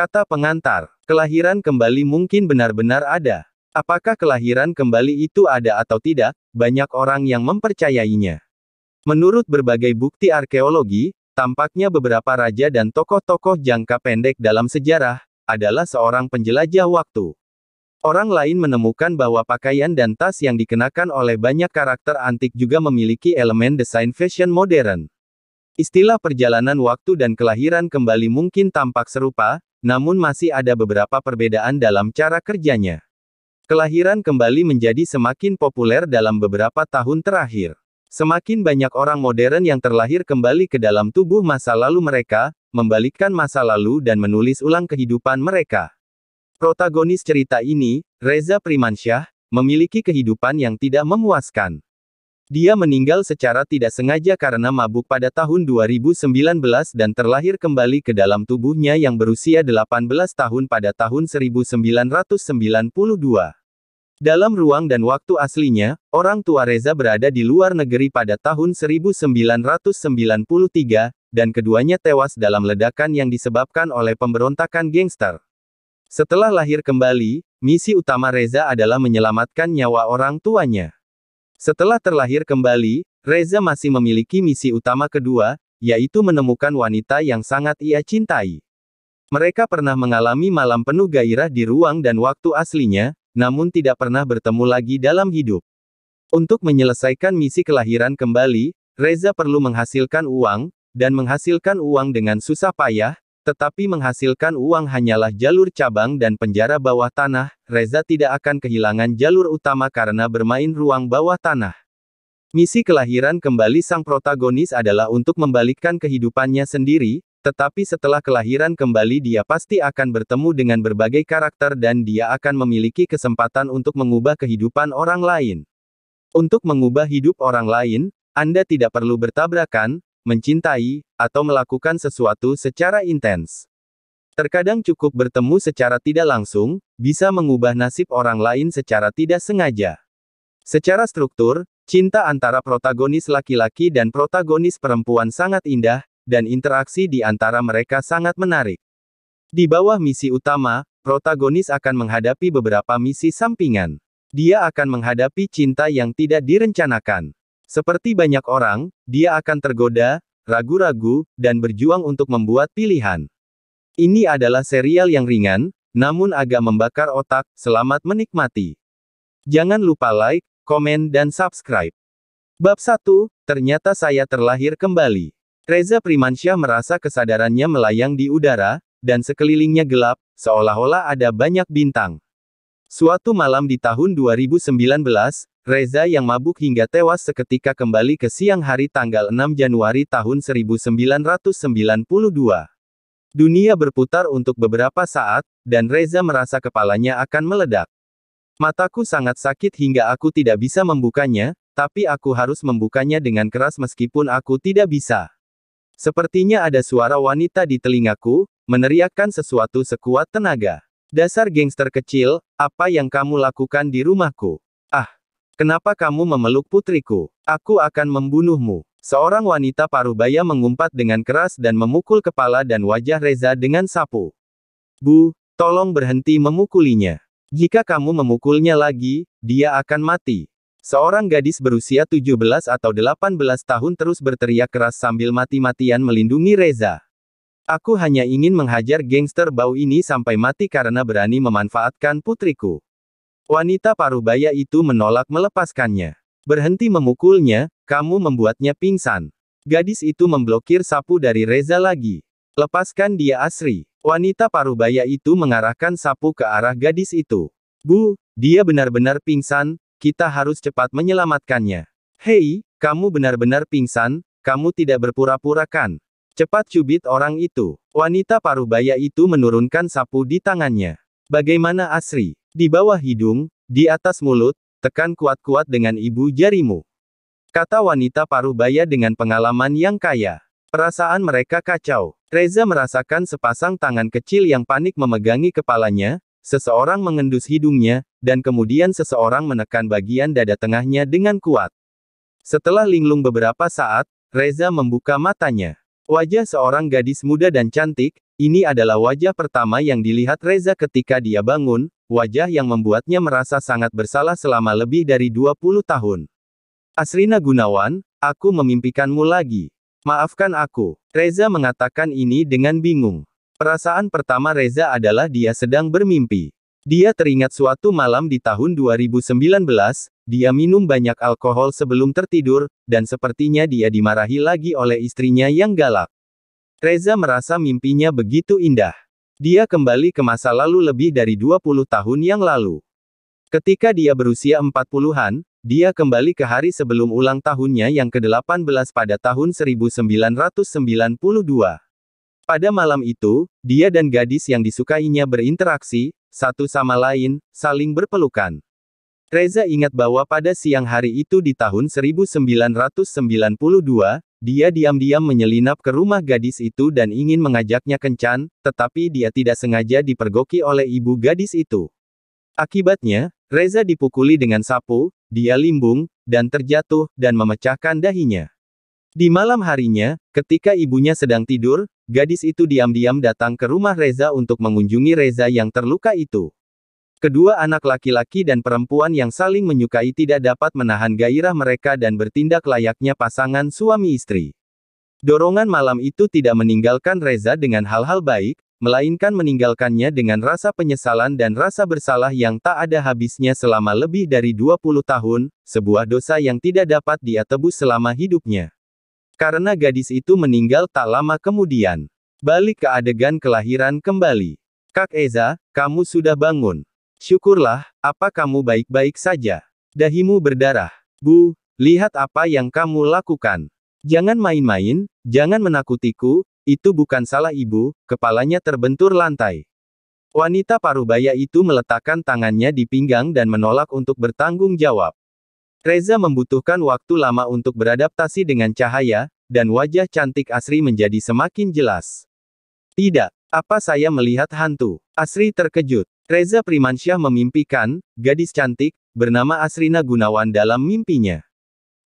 Kata pengantar, kelahiran kembali mungkin benar-benar ada. Apakah kelahiran kembali itu ada atau tidak, banyak orang yang mempercayainya. Menurut berbagai bukti arkeologi, tampaknya beberapa raja dan tokoh-tokoh jangka pendek dalam sejarah, adalah seorang penjelajah waktu. Orang lain menemukan bahwa pakaian dan tas yang dikenakan oleh banyak karakter antik juga memiliki elemen desain fashion modern. Istilah perjalanan waktu dan kelahiran kembali mungkin tampak serupa, namun masih ada beberapa perbedaan dalam cara kerjanya. Kelahiran kembali menjadi semakin populer dalam beberapa tahun terakhir. Semakin banyak orang modern yang terlahir kembali ke dalam tubuh masa lalu mereka, membalikkan masa lalu dan menulis ulang kehidupan mereka. Protagonis cerita ini, Reza Primansyah, memiliki kehidupan yang tidak memuaskan. Dia meninggal secara tidak sengaja karena mabuk pada tahun 2019 dan terlahir kembali ke dalam tubuhnya yang berusia 18 tahun pada tahun 1992. Dalam ruang dan waktu aslinya, orang tua Reza berada di luar negeri pada tahun 1993, dan keduanya tewas dalam ledakan yang disebabkan oleh pemberontakan gangster. Setelah lahir kembali, misi utama Reza adalah menyelamatkan nyawa orang tuanya. Setelah terlahir kembali, Reza masih memiliki misi utama kedua, yaitu menemukan wanita yang sangat ia cintai. Mereka pernah mengalami malam penuh gairah di ruang dan waktu aslinya, namun tidak pernah bertemu lagi dalam hidup. Untuk menyelesaikan misi kelahiran kembali, Reza perlu menghasilkan uang, dan menghasilkan uang dengan susah payah, tetapi menghasilkan uang hanyalah jalur cabang dan penjara bawah tanah. Reza tidak akan kehilangan jalur utama karena bermain ruang bawah tanah. Misi kelahiran kembali sang protagonis adalah untuk membalikkan kehidupannya sendiri, tetapi setelah kelahiran kembali dia pasti akan bertemu dengan berbagai karakter dan dia akan memiliki kesempatan untuk mengubah kehidupan orang lain. Untuk mengubah hidup orang lain, Anda tidak perlu bertabrakan, mencintai, atau melakukan sesuatu secara intens. Terkadang cukup bertemu secara tidak langsung, bisa mengubah nasib orang lain secara tidak sengaja. Secara struktur, cinta antara protagonis laki-laki dan protagonis perempuan sangat indah, dan interaksi di antara mereka sangat menarik. Di bawah misi utama, protagonis akan menghadapi beberapa misi sampingan. Dia akan menghadapi cinta yang tidak direncanakan. Seperti banyak orang, dia akan tergoda, ragu-ragu, dan berjuang untuk membuat pilihan. Ini adalah serial yang ringan, namun agak membakar otak. Selamat menikmati. Jangan lupa like, komen dan subscribe. Bab 1, ternyata saya terlahir kembali. Reza Primansyah merasa kesadarannya melayang di udara, dan sekelilingnya gelap, seolah-olah ada banyak bintang. Suatu malam di tahun 2019, Reza yang mabuk hingga tewas seketika kembali ke siang hari tanggal 6 Januari tahun 1992. Dunia berputar untuk beberapa saat, dan Reza merasa kepalanya akan meledak. Mataku sangat sakit hingga aku tidak bisa membukanya, tapi aku harus membukanya dengan keras meskipun aku tidak bisa. Sepertinya ada suara wanita di telingaku, meneriakkan sesuatu sekuat tenaga. Dasar gangster kecil, apa yang kamu lakukan di rumahku? Ah! Kenapa kamu memeluk putriku? Aku akan membunuhmu. Seorang wanita parubaya mengumpat dengan keras dan memukul kepala dan wajah Reza dengan sapu. Bu, tolong berhenti memukulinya. Jika kamu memukulnya lagi, dia akan mati. Seorang gadis berusia 17 atau 18 tahun terus berteriak keras sambil mati-matian melindungi Reza. Aku hanya ingin menghajar gangster bau ini sampai mati karena berani memanfaatkan putriku. Wanita parubaya itu menolak melepaskannya. Berhenti memukulnya, kamu membuatnya pingsan. Gadis itu memblokir sapu dari Reza lagi. Lepaskan dia Asri. Wanita parubaya itu mengarahkan sapu ke arah gadis itu. Bu, dia benar-benar pingsan, kita harus cepat menyelamatkannya. Hei, kamu benar-benar pingsan, kamu tidak berpura-pura kan? Cepat cubit orang itu. Wanita parubaya itu menurunkan sapu di tangannya. Bagaimana Asri? Di bawah hidung, di atas mulut, tekan kuat-kuat dengan ibu jarimu. Kata wanita parubaya dengan pengalaman yang kaya. Perasaan mereka kacau. Reza merasakan sepasang tangan kecil yang panik memegangi kepalanya, seseorang mengendus hidungnya, dan kemudian seseorang menekan bagian dada tengahnya dengan kuat. Setelah linglung beberapa saat, Reza membuka matanya. Wajah seorang gadis muda dan cantik, ini adalah wajah pertama yang dilihat Reza ketika dia bangun, wajah yang membuatnya merasa sangat bersalah selama lebih dari 20 tahun. Asrina Gunawan, aku memimpikanmu lagi. Maafkan aku. Reza mengatakan ini dengan bingung. Perasaan pertama Reza adalah dia sedang bermimpi. Dia teringat suatu malam di tahun 2019, dia minum banyak alkohol sebelum tertidur, dan sepertinya dia dimarahi lagi oleh istrinya yang galak. Reza merasa mimpinya begitu indah. Dia kembali ke masa lalu lebih dari 20 tahun yang lalu. Ketika dia berusia 40-an, dia kembali ke hari sebelum ulang tahunnya yang ke-18 pada tahun 1992. Pada malam itu, dia dan gadis yang disukainya berinteraksi, satu sama lain, saling berpelukan. Reza ingat bahwa pada siang hari itu di tahun 1992, dia diam-diam menyelinap ke rumah gadis itu dan ingin mengajaknya kencan, tetapi dia tidak sengaja dipergoki oleh ibu gadis itu. Akibatnya, Reza dipukuli dengan sapu, dia limbung, dan terjatuh, dan memecahkan dahinya. Di malam harinya, ketika ibunya sedang tidur, gadis itu diam-diam datang ke rumah Reza untuk mengunjungi Reza yang terluka itu. Kedua anak laki-laki dan perempuan yang saling menyukai tidak dapat menahan gairah mereka dan bertindak layaknya pasangan suami istri. Dorongan malam itu tidak meninggalkan Reza dengan hal-hal baik, melainkan meninggalkannya dengan rasa penyesalan dan rasa bersalah yang tak ada habisnya selama lebih dari 20 tahun, sebuah dosa yang tidak dapat dia tebus selama hidupnya. Karena gadis itu meninggal tak lama kemudian. Balik ke adegan kelahiran kembali. Kak Eza, kamu sudah bangun. Syukurlah, apa kamu baik-baik saja? Dahimu berdarah. Bu, lihat apa yang kamu lakukan. Jangan main-main, jangan menakutiku, itu bukan salah ibu, kepalanya terbentur lantai. Wanita parubaya itu meletakkan tangannya di pinggang dan menolak untuk bertanggung jawab. Reza membutuhkan waktu lama untuk beradaptasi dengan cahaya, dan wajah cantik Asri menjadi semakin jelas. Tidak, apa saya melihat hantu? Asri terkejut. Reza Primansyah memimpikan, gadis cantik, bernama Asrina Gunawan dalam mimpinya.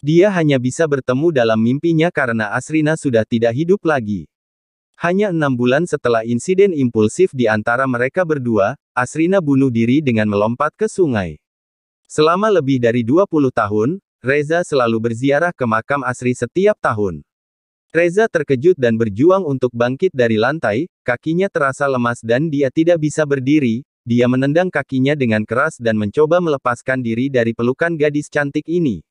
Dia hanya bisa bertemu dalam mimpinya karena Asrina sudah tidak hidup lagi. Hanya 6 bulan setelah insiden impulsif di antara mereka berdua, Asrina bunuh diri dengan melompat ke sungai. Selama lebih dari 20 tahun, Reza selalu berziarah ke makam Asri setiap tahun. Reza terkejut dan berjuang untuk bangkit dari lantai, kakinya terasa lemas dan dia tidak bisa berdiri, dia menendang kakinya dengan keras dan mencoba melepaskan diri dari pelukan gadis cantik ini.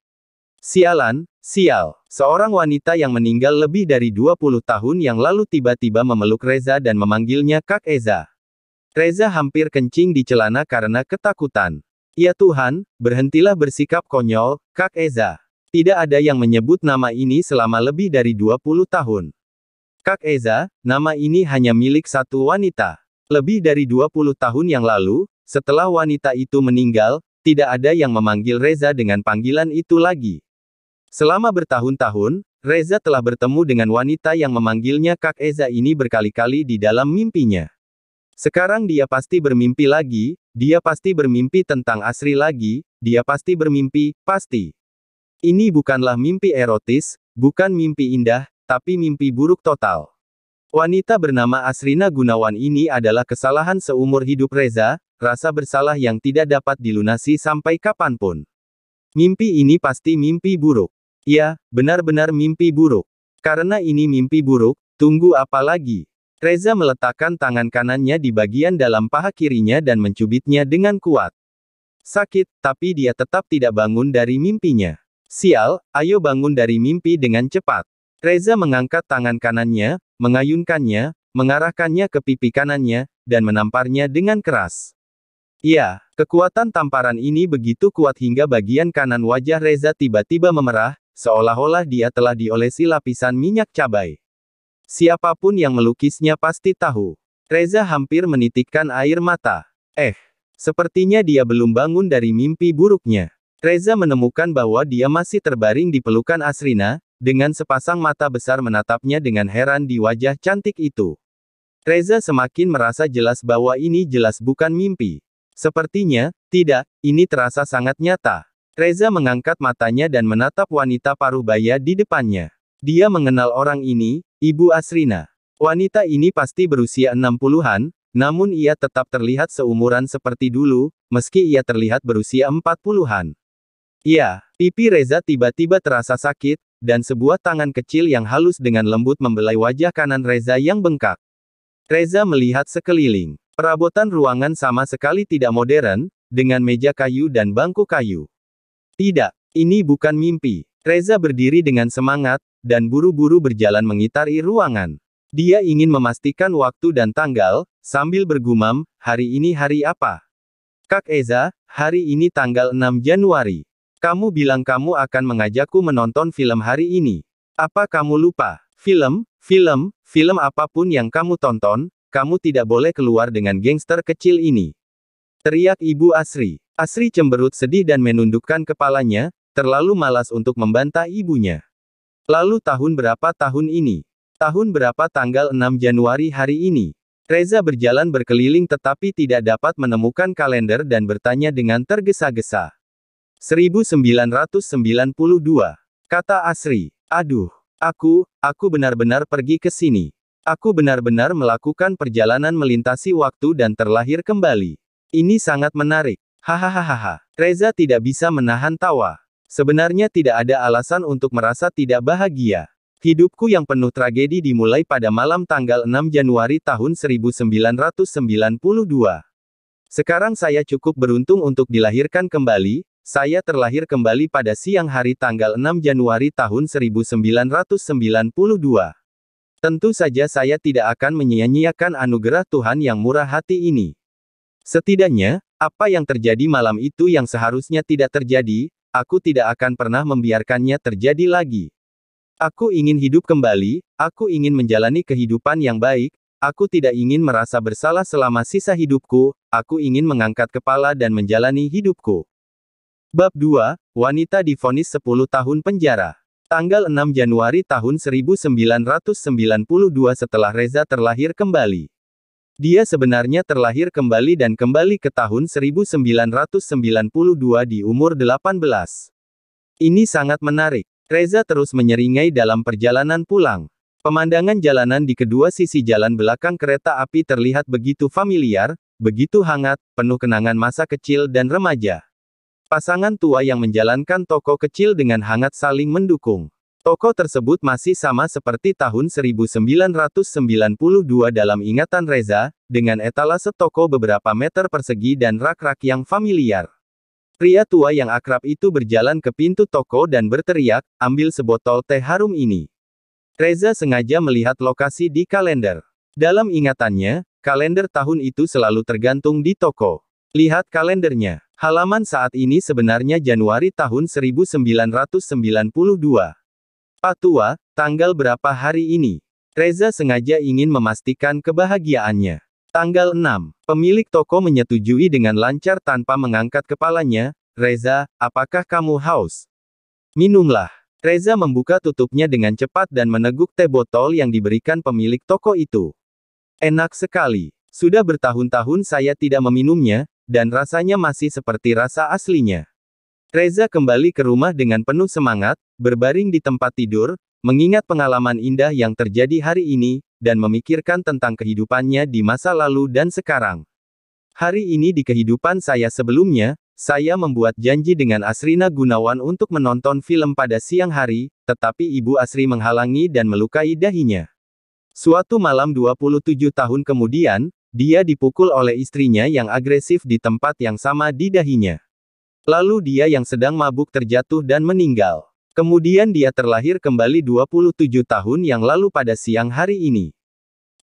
Sialan, sial, seorang wanita yang meninggal lebih dari 20 tahun yang lalu tiba-tiba memeluk Reza dan memanggilnya Kak Eza. Reza hampir kencing di celana karena ketakutan. Ya Tuhan, berhentilah bersikap konyol, Kak Eza. Tidak ada yang menyebut nama ini selama lebih dari 20 tahun. Kak Eza, nama ini hanya milik satu wanita. Lebih dari 20 tahun yang lalu, setelah wanita itu meninggal, tidak ada yang memanggil Reza dengan panggilan itu lagi. Selama bertahun-tahun, Reza telah bertemu dengan wanita yang memanggilnya Kak Eza ini berkali-kali di dalam mimpinya. Sekarang dia pasti bermimpi lagi, dia pasti bermimpi tentang Asri lagi, dia pasti bermimpi, pasti. Ini bukanlah mimpi erotis, bukan mimpi indah, tapi mimpi buruk total. Wanita bernama Asrina Gunawan ini adalah kesalahan seumur hidup Reza, rasa bersalah yang tidak dapat dilunasi sampai kapanpun. Mimpi ini pasti mimpi buruk. Ya, benar-benar mimpi buruk. Karena ini mimpi buruk, tunggu apa lagi? Reza meletakkan tangan kanannya di bagian dalam paha kirinya dan mencubitnya dengan kuat. Sakit, tapi dia tetap tidak bangun dari mimpinya. Sial, ayo bangun dari mimpi dengan cepat. Reza mengangkat tangan kanannya, mengayunkannya, mengarahkannya ke pipi kanannya, dan menamparnya dengan keras. Ya, kekuatan tamparan ini begitu kuat hingga bagian kanan wajah Reza tiba-tiba memerah, seolah-olah dia telah diolesi lapisan minyak cabai. Siapapun yang melukisnya pasti tahu. Reza hampir menitikkan air mata. Sepertinya dia belum bangun dari mimpi buruknya. Reza menemukan bahwa dia masih terbaring di pelukan Asrina, dengan sepasang mata besar menatapnya dengan heran di wajah cantik itu. Reza semakin merasa jelas bahwa ini jelas bukan mimpi. Sepertinya, tidak, ini terasa sangat nyata. Reza mengangkat matanya dan menatap wanita parubaya di depannya. Dia mengenal orang ini, Ibu Asrina. Wanita ini pasti berusia 60-an, namun ia tetap terlihat seumuran seperti dulu, meski ia terlihat berusia 40-an. Ya, pipi Reza tiba-tiba terasa sakit, dan sebuah tangan kecil yang halus dengan lembut membelai wajah kanan Reza yang bengkak. Reza melihat sekeliling. Perabotan ruangan sama sekali tidak modern, dengan meja kayu dan bangku kayu. Tidak, ini bukan mimpi. Reza berdiri dengan semangat, dan buru-buru berjalan mengitari ruangan. Dia ingin memastikan waktu dan tanggal, sambil bergumam, hari ini hari apa? Kak Eza, hari ini tanggal 6 Januari. Kamu bilang kamu akan mengajakku menonton film hari ini. Apa kamu lupa? Film apapun yang kamu tonton, kamu tidak boleh keluar dengan gangster kecil ini. Teriak Ibu Asri. Asri cemberut sedih dan menundukkan kepalanya, terlalu malas untuk membantah ibunya. Lalu tahun berapa tahun ini? Tahun berapa tanggal 6 Januari hari ini? Reza berjalan berkeliling tetapi tidak dapat menemukan kalender dan bertanya dengan tergesa-gesa. 1992. Kata Asri. Aduh, aku benar-benar pergi ke sini. Aku benar-benar melakukan perjalanan melintasi waktu dan terlahir kembali. Ini sangat menarik. Hahaha. Reza tidak bisa menahan tawa. Sebenarnya tidak ada alasan untuk merasa tidak bahagia. Hidupku yang penuh tragedi dimulai pada malam tanggal 6 Januari tahun 1992. Sekarang saya cukup beruntung untuk dilahirkan kembali, saya terlahir kembali pada siang hari tanggal 6 Januari tahun 1992. Tentu saja saya tidak akan menyia-nyiakan anugerah Tuhan yang murah hati ini. Setidaknya, apa yang terjadi malam itu yang seharusnya tidak terjadi, aku tidak akan pernah membiarkannya terjadi lagi. Aku ingin hidup kembali, aku ingin menjalani kehidupan yang baik, aku tidak ingin merasa bersalah selama sisa hidupku, aku ingin mengangkat kepala dan menjalani hidupku. Bab 2, Wanita divonis 10 tahun penjara. Tanggal 6 Januari tahun 1992 setelah Reza terlahir kembali. Dia sebenarnya terlahir kembali dan kembali ke tahun 1992 di umur 18. Ini sangat menarik. Reza terus menyeringai dalam perjalanan pulang. Pemandangan jalanan di kedua sisi jalan belakang kereta api terlihat begitu familiar, begitu hangat, penuh kenangan masa kecil dan remaja. Pasangan tua yang menjalankan toko kecil dengan hangat saling mendukung. Toko tersebut masih sama seperti tahun 1992 dalam ingatan Reza, dengan etalase toko beberapa meter persegi dan rak-rak yang familiar. Pria tua yang akrab itu berjalan ke pintu toko dan berteriak, ambil sebotol teh harum ini. Reza sengaja melihat lokasi di kalender. Dalam ingatannya, kalender tahun itu selalu tergantung di toko. Lihat kalendernya. Halaman saat ini sebenarnya Januari tahun 1992. Pak Tua, tanggal berapa hari ini? Reza sengaja ingin memastikan kebahagiaannya. Tanggal 6. Pemilik toko menyetujui dengan lancar tanpa mengangkat kepalanya. Reza, apakah kamu haus? Minumlah. Reza membuka tutupnya dengan cepat dan meneguk teh botol yang diberikan pemilik toko itu. Enak sekali. Sudah bertahun-tahun saya tidak meminumnya, dan rasanya masih seperti rasa aslinya. Reza kembali ke rumah dengan penuh semangat, berbaring di tempat tidur, mengingat pengalaman indah yang terjadi hari ini, dan memikirkan tentang kehidupannya di masa lalu dan sekarang. Hari ini di kehidupan saya sebelumnya, saya membuat janji dengan Asrina Gunawan untuk menonton film pada siang hari, tetapi Ibu Asri menghalangi dan melukai dahinya. Suatu malam 27 tahun kemudian, dia dipukul oleh istrinya yang agresif di tempat yang sama di dahinya. Lalu dia yang sedang mabuk terjatuh dan meninggal. Kemudian dia terlahir kembali 27 tahun yang lalu pada siang hari ini.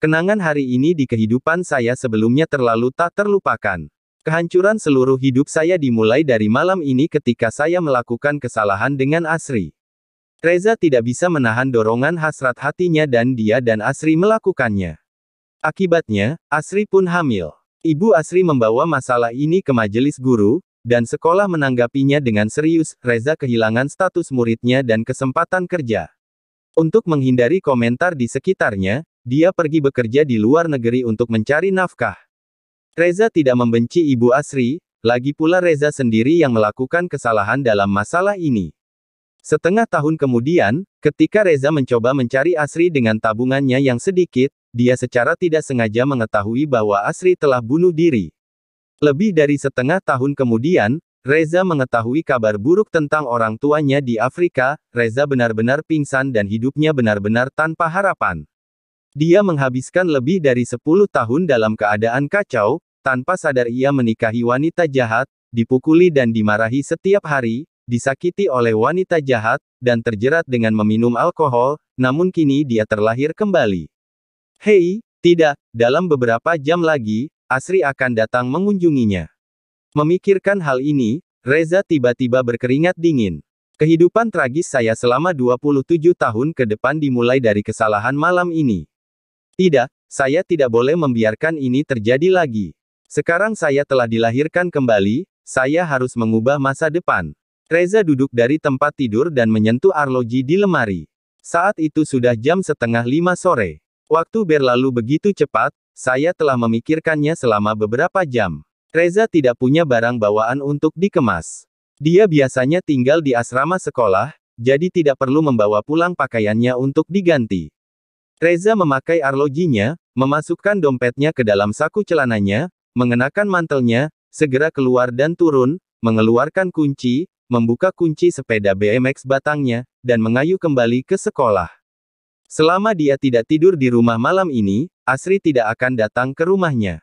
Kenangan hari ini di kehidupan saya sebelumnya terlalu tak terlupakan. Kehancuran seluruh hidup saya dimulai dari malam ini ketika saya melakukan kesalahan dengan Asri. Reza tidak bisa menahan dorongan hasrat hatinya dan dia dan Asri melakukannya. Akibatnya, Asri pun hamil. Ibu Asri membawa masalah ini ke majelis guru, dan sekolah menanggapinya dengan serius. Reza kehilangan status muridnya dan kesempatan kerja. Untuk menghindari komentar di sekitarnya, dia pergi bekerja di luar negeri untuk mencari nafkah. Reza tidak membenci Ibu Asri, lagi pula Reza sendiri yang melakukan kesalahan dalam masalah ini. Setengah tahun kemudian, ketika Reza mencoba mencari Asri dengan tabungannya yang sedikit, dia secara tidak sengaja mengetahui bahwa Asri telah bunuh diri. Lebih dari setengah tahun kemudian, Reza mengetahui kabar buruk tentang orang tuanya di Afrika. Reza benar-benar pingsan dan hidupnya benar-benar tanpa harapan. Dia menghabiskan lebih dari 10 tahun dalam keadaan kacau, tanpa sadar ia menikahi wanita jahat, dipukuli dan dimarahi setiap hari, disakiti oleh wanita jahat, dan terjerat dengan meminum alkohol, namun kini dia terlahir kembali. Hei, tidak, dalam beberapa jam lagi, Asri akan datang mengunjunginya. Memikirkan hal ini, Reza tiba-tiba berkeringat dingin. Kehidupan tragis saya selama 27 tahun ke depan dimulai dari kesalahan malam ini. Tidak, saya tidak boleh membiarkan ini terjadi lagi. Sekarang saya telah dilahirkan kembali, saya harus mengubah masa depan. Reza duduk dari tempat tidur dan menyentuh arloji di lemari. Saat itu sudah jam 4:30 sore. Waktu berlalu begitu cepat, saya telah memikirkannya selama beberapa jam. Reza tidak punya barang bawaan untuk dikemas. Dia biasanya tinggal di asrama sekolah, jadi tidak perlu membawa pulang pakaiannya untuk diganti. Reza memakai arlojinya, memasukkan dompetnya ke dalam saku celananya, mengenakan mantelnya, segera keluar dan turun, mengeluarkan kunci, membuka kunci sepeda BMX batangnya, dan mengayuh kembali ke sekolah. Selama dia tidak tidur di rumah malam ini, Asri tidak akan datang ke rumahnya.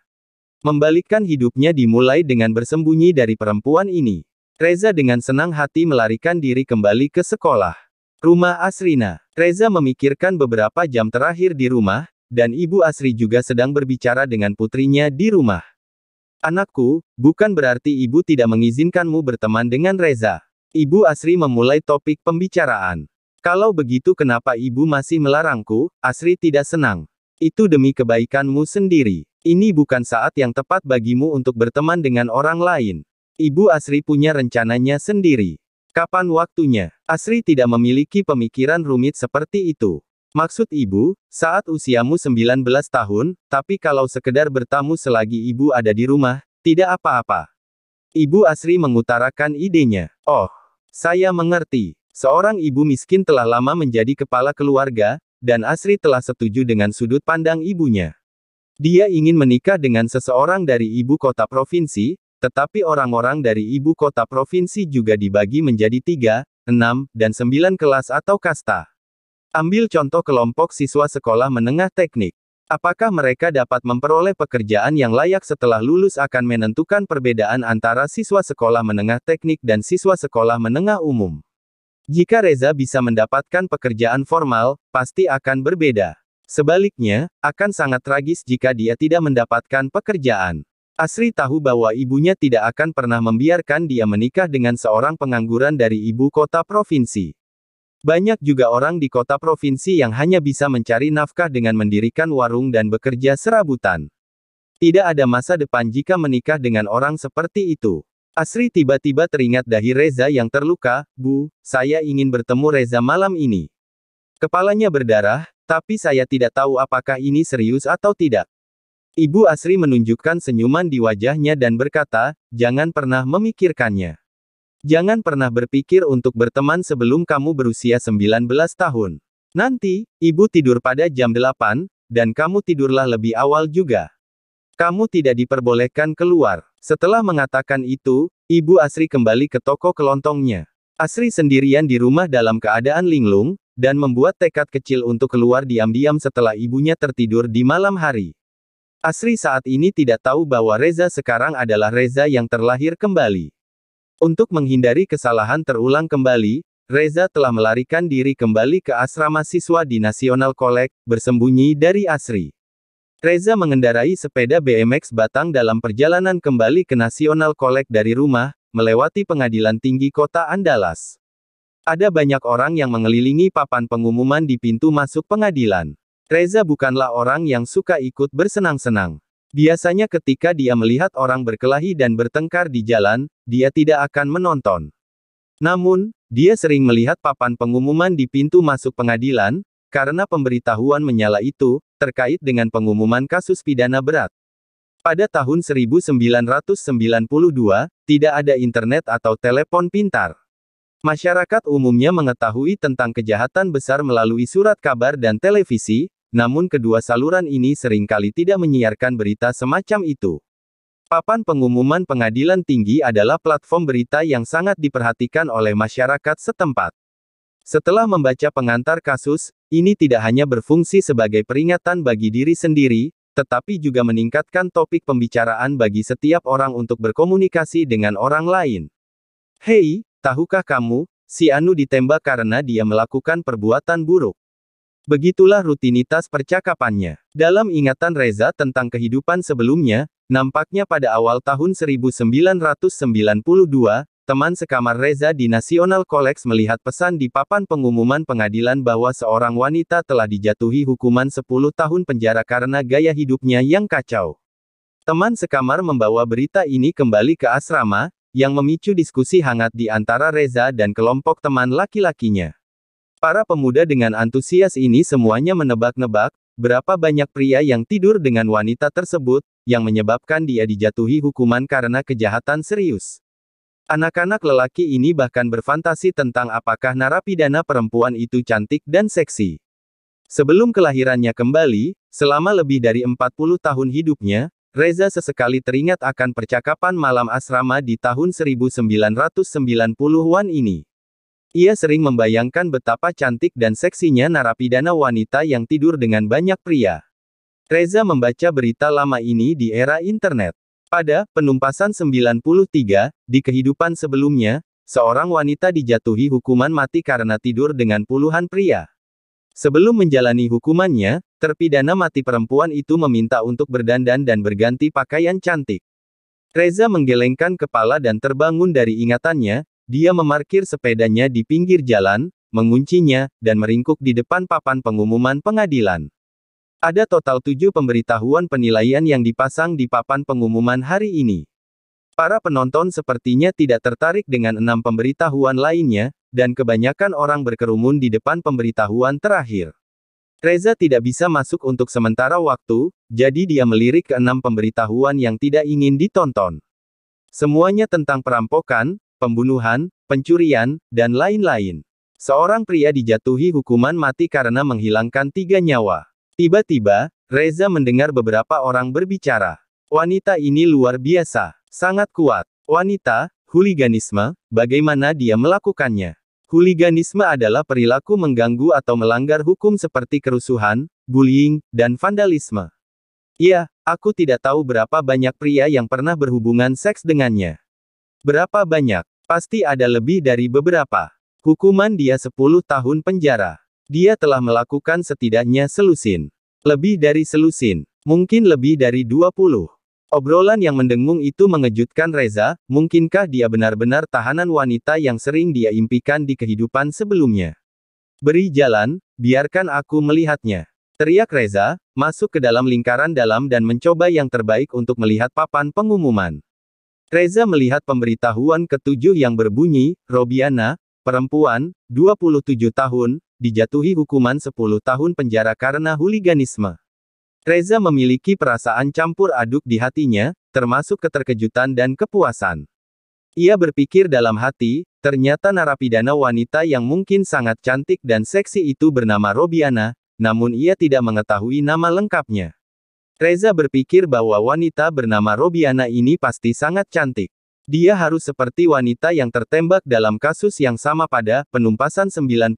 Membalikkan hidupnya dimulai dengan bersembunyi dari perempuan ini. Reza dengan senang hati melarikan diri kembali ke sekolah. Rumah Asrina. Reza memikirkan beberapa jam terakhir di rumah, dan Ibu Asri juga sedang berbicara dengan putrinya di rumah. Anakku, bukan berarti ibu tidak mengizinkanmu berteman dengan Reza. Ibu Asri memulai topik pembicaraan. Kalau begitu kenapa ibu masih melarangku? Asri tidak senang. Itu demi kebaikanmu sendiri. Ini bukan saat yang tepat bagimu untuk berteman dengan orang lain. Ibu Asri punya rencananya sendiri. Kapan waktunya? Asri tidak memiliki pemikiran rumit seperti itu. Maksud ibu, saat usiamu 19 tahun, tapi kalau sekedar bertamu selagi ibu ada di rumah, tidak apa-apa. Ibu Asri mengutarakan idenya. Oh, saya mengerti. Seorang ibu miskin telah lama menjadi kepala keluarga, dan Asri telah setuju dengan sudut pandang ibunya. Dia ingin menikah dengan seseorang dari ibu kota provinsi, tetapi orang-orang dari ibu kota provinsi juga dibagi menjadi 3, 6, dan 9 kelas atau kasta. Ambil contoh kelompok siswa sekolah menengah teknik. Apakah mereka dapat memperoleh pekerjaan yang layak setelah lulus akan menentukan perbedaan antara siswa sekolah menengah teknik dan siswa sekolah menengah umum. Jika Reza bisa mendapatkan pekerjaan formal, pasti akan berbeda. Sebaliknya, akan sangat tragis jika dia tidak mendapatkan pekerjaan. Asri tahu bahwa ibunya tidak akan pernah membiarkan dia menikah dengan seorang pengangguran dari ibu kota provinsi. Banyak juga orang di kota provinsi yang hanya bisa mencari nafkah dengan mendirikan warung dan bekerja serabutan. Tidak ada masa depan jika menikah dengan orang seperti itu. Asri tiba-tiba teringat dahi Reza yang terluka. Bu, saya ingin bertemu Reza malam ini. Kepalanya berdarah, tapi saya tidak tahu apakah ini serius atau tidak. Ibu Asri menunjukkan senyuman di wajahnya dan berkata, jangan pernah memikirkannya. Jangan pernah berpikir untuk berteman sebelum kamu berusia 19 tahun. Nanti, ibu tidur pada jam 8, dan kamu tidurlah lebih awal juga. Kamu tidak diperbolehkan keluar. Setelah mengatakan itu, Ibu Asri kembali ke toko kelontongnya. Asri sendirian di rumah dalam keadaan linglung, dan membuat tekad kecil untuk keluar diam-diam setelah ibunya tertidur di malam hari. Asri saat ini tidak tahu bahwa Reza sekarang adalah Reza yang terlahir kembali. Untuk menghindari kesalahan terulang kembali, Reza telah melarikan diri kembali ke asrama siswa di National College, bersembunyi dari Asri. Reza mengendarai sepeda BMX batang dalam perjalanan kembali ke National College dari rumah, melewati pengadilan tinggi kota Andalas. Ada banyak orang yang mengelilingi papan pengumuman di pintu masuk pengadilan. Reza bukanlah orang yang suka ikut bersenang-senang. Biasanya ketika dia melihat orang berkelahi dan bertengkar di jalan, dia tidak akan menonton. Namun, dia sering melihat papan pengumuman di pintu masuk pengadilan, karena pemberitahuan menyala itu, terkait dengan pengumuman kasus pidana berat. Pada tahun 1992, tidak ada internet atau telepon pintar. Masyarakat umumnya mengetahui tentang kejahatan besar melalui surat kabar dan televisi, namun kedua saluran ini seringkali tidak menyiarkan berita semacam itu. Papan pengumuman pengadilan tinggi adalah platform berita yang sangat diperhatikan oleh masyarakat setempat. Setelah membaca pengantar kasus, ini tidak hanya berfungsi sebagai peringatan bagi diri sendiri, tetapi juga meningkatkan topik pembicaraan bagi setiap orang untuk berkomunikasi dengan orang lain. Hei, tahukah kamu, si Anu ditembak karena dia melakukan perbuatan buruk. Begitulah rutinitas percakapannya. Dalam ingatan Reza tentang kehidupan sebelumnya, nampaknya pada awal tahun 1992, teman sekamar Reza di National College melihat pesan di papan pengumuman pengadilan bahwa seorang wanita telah dijatuhi hukuman 10 tahun penjara karena gaya hidupnya yang kacau. Teman sekamar membawa berita ini kembali ke asrama, yang memicu diskusi hangat di antara Reza dan kelompok teman laki-lakinya. Para pemuda dengan antusias ini semuanya menebak-nebak, berapa banyak pria yang tidur dengan wanita tersebut, yang menyebabkan dia dijatuhi hukuman karena kejahatan serius. Anak-anak lelaki ini bahkan berfantasi tentang apakah narapidana perempuan itu cantik dan seksi. Sebelum kelahirannya kembali, selama lebih dari 40 tahun hidupnya, Reza sesekali teringat akan percakapan malam asrama di tahun 1990-an ini. Ia sering membayangkan betapa cantik dan seksinya narapidana wanita yang tidur dengan banyak pria. Reza membaca berita lama ini di era internet. Pada penumpasan 93, di kehidupan sebelumnya, seorang wanita dijatuhi hukuman mati karena tidur dengan puluhan pria. Sebelum menjalani hukumannya, terpidana mati perempuan itu meminta untuk berdandan dan berganti pakaian cantik. Reza menggelengkan kepala dan terbangun dari ingatannya, dia memarkir sepedanya di pinggir jalan, menguncinya, dan meringkuk di depan papan pengumuman pengadilan. Ada total 7 pemberitahuan penilaian yang dipasang di papan pengumuman hari ini. Para penonton sepertinya tidak tertarik dengan 6 pemberitahuan lainnya, dan kebanyakan orang berkerumun di depan pemberitahuan terakhir. Reza tidak bisa masuk untuk sementara waktu, jadi dia melirik ke 6 pemberitahuan yang tidak ingin ditonton. Semuanya tentang perampokan, pembunuhan, pencurian, dan lain-lain. Seorang pria dijatuhi hukuman mati karena menghilangkan 3 nyawa. Tiba-tiba, Reza mendengar beberapa orang berbicara. Wanita ini luar biasa, sangat kuat. Wanita, huliganisme, bagaimana dia melakukannya? Huliganisme adalah perilaku mengganggu atau melanggar hukum seperti kerusuhan, bullying, dan vandalisme. Iya, aku tidak tahu berapa banyak pria yang pernah berhubungan seks dengannya. Berapa banyak? Pasti ada lebih dari beberapa. Hukuman dia 10 tahun penjara. Dia telah melakukan setidaknya selusin. Lebih dari selusin. Mungkin lebih dari 20. Obrolan yang mendengung itu mengejutkan Reza, mungkinkah dia benar-benar tahanan wanita yang sering dia impikan di kehidupan sebelumnya? Beri jalan, biarkan aku melihatnya. Teriak Reza, masuk ke dalam lingkaran dalam dan mencoba yang terbaik untuk melihat papan pengumuman. Reza melihat pemberitahuan ke-7 yang berbunyi, Robiana, perempuan, 27 tahun, dijatuhi hukuman 10 tahun penjara karena huliganisme. Reza memiliki perasaan campur aduk di hatinya, termasuk keterkejutan dan kepuasan. Ia berpikir dalam hati, ternyata narapidana wanita yang mungkin sangat cantik dan seksi itu bernama Robiana, namun ia tidak mengetahui nama lengkapnya. Reza berpikir bahwa wanita bernama Robiana ini pasti sangat cantik. Dia harus seperti wanita yang tertembak dalam kasus yang sama pada penumpasan 93.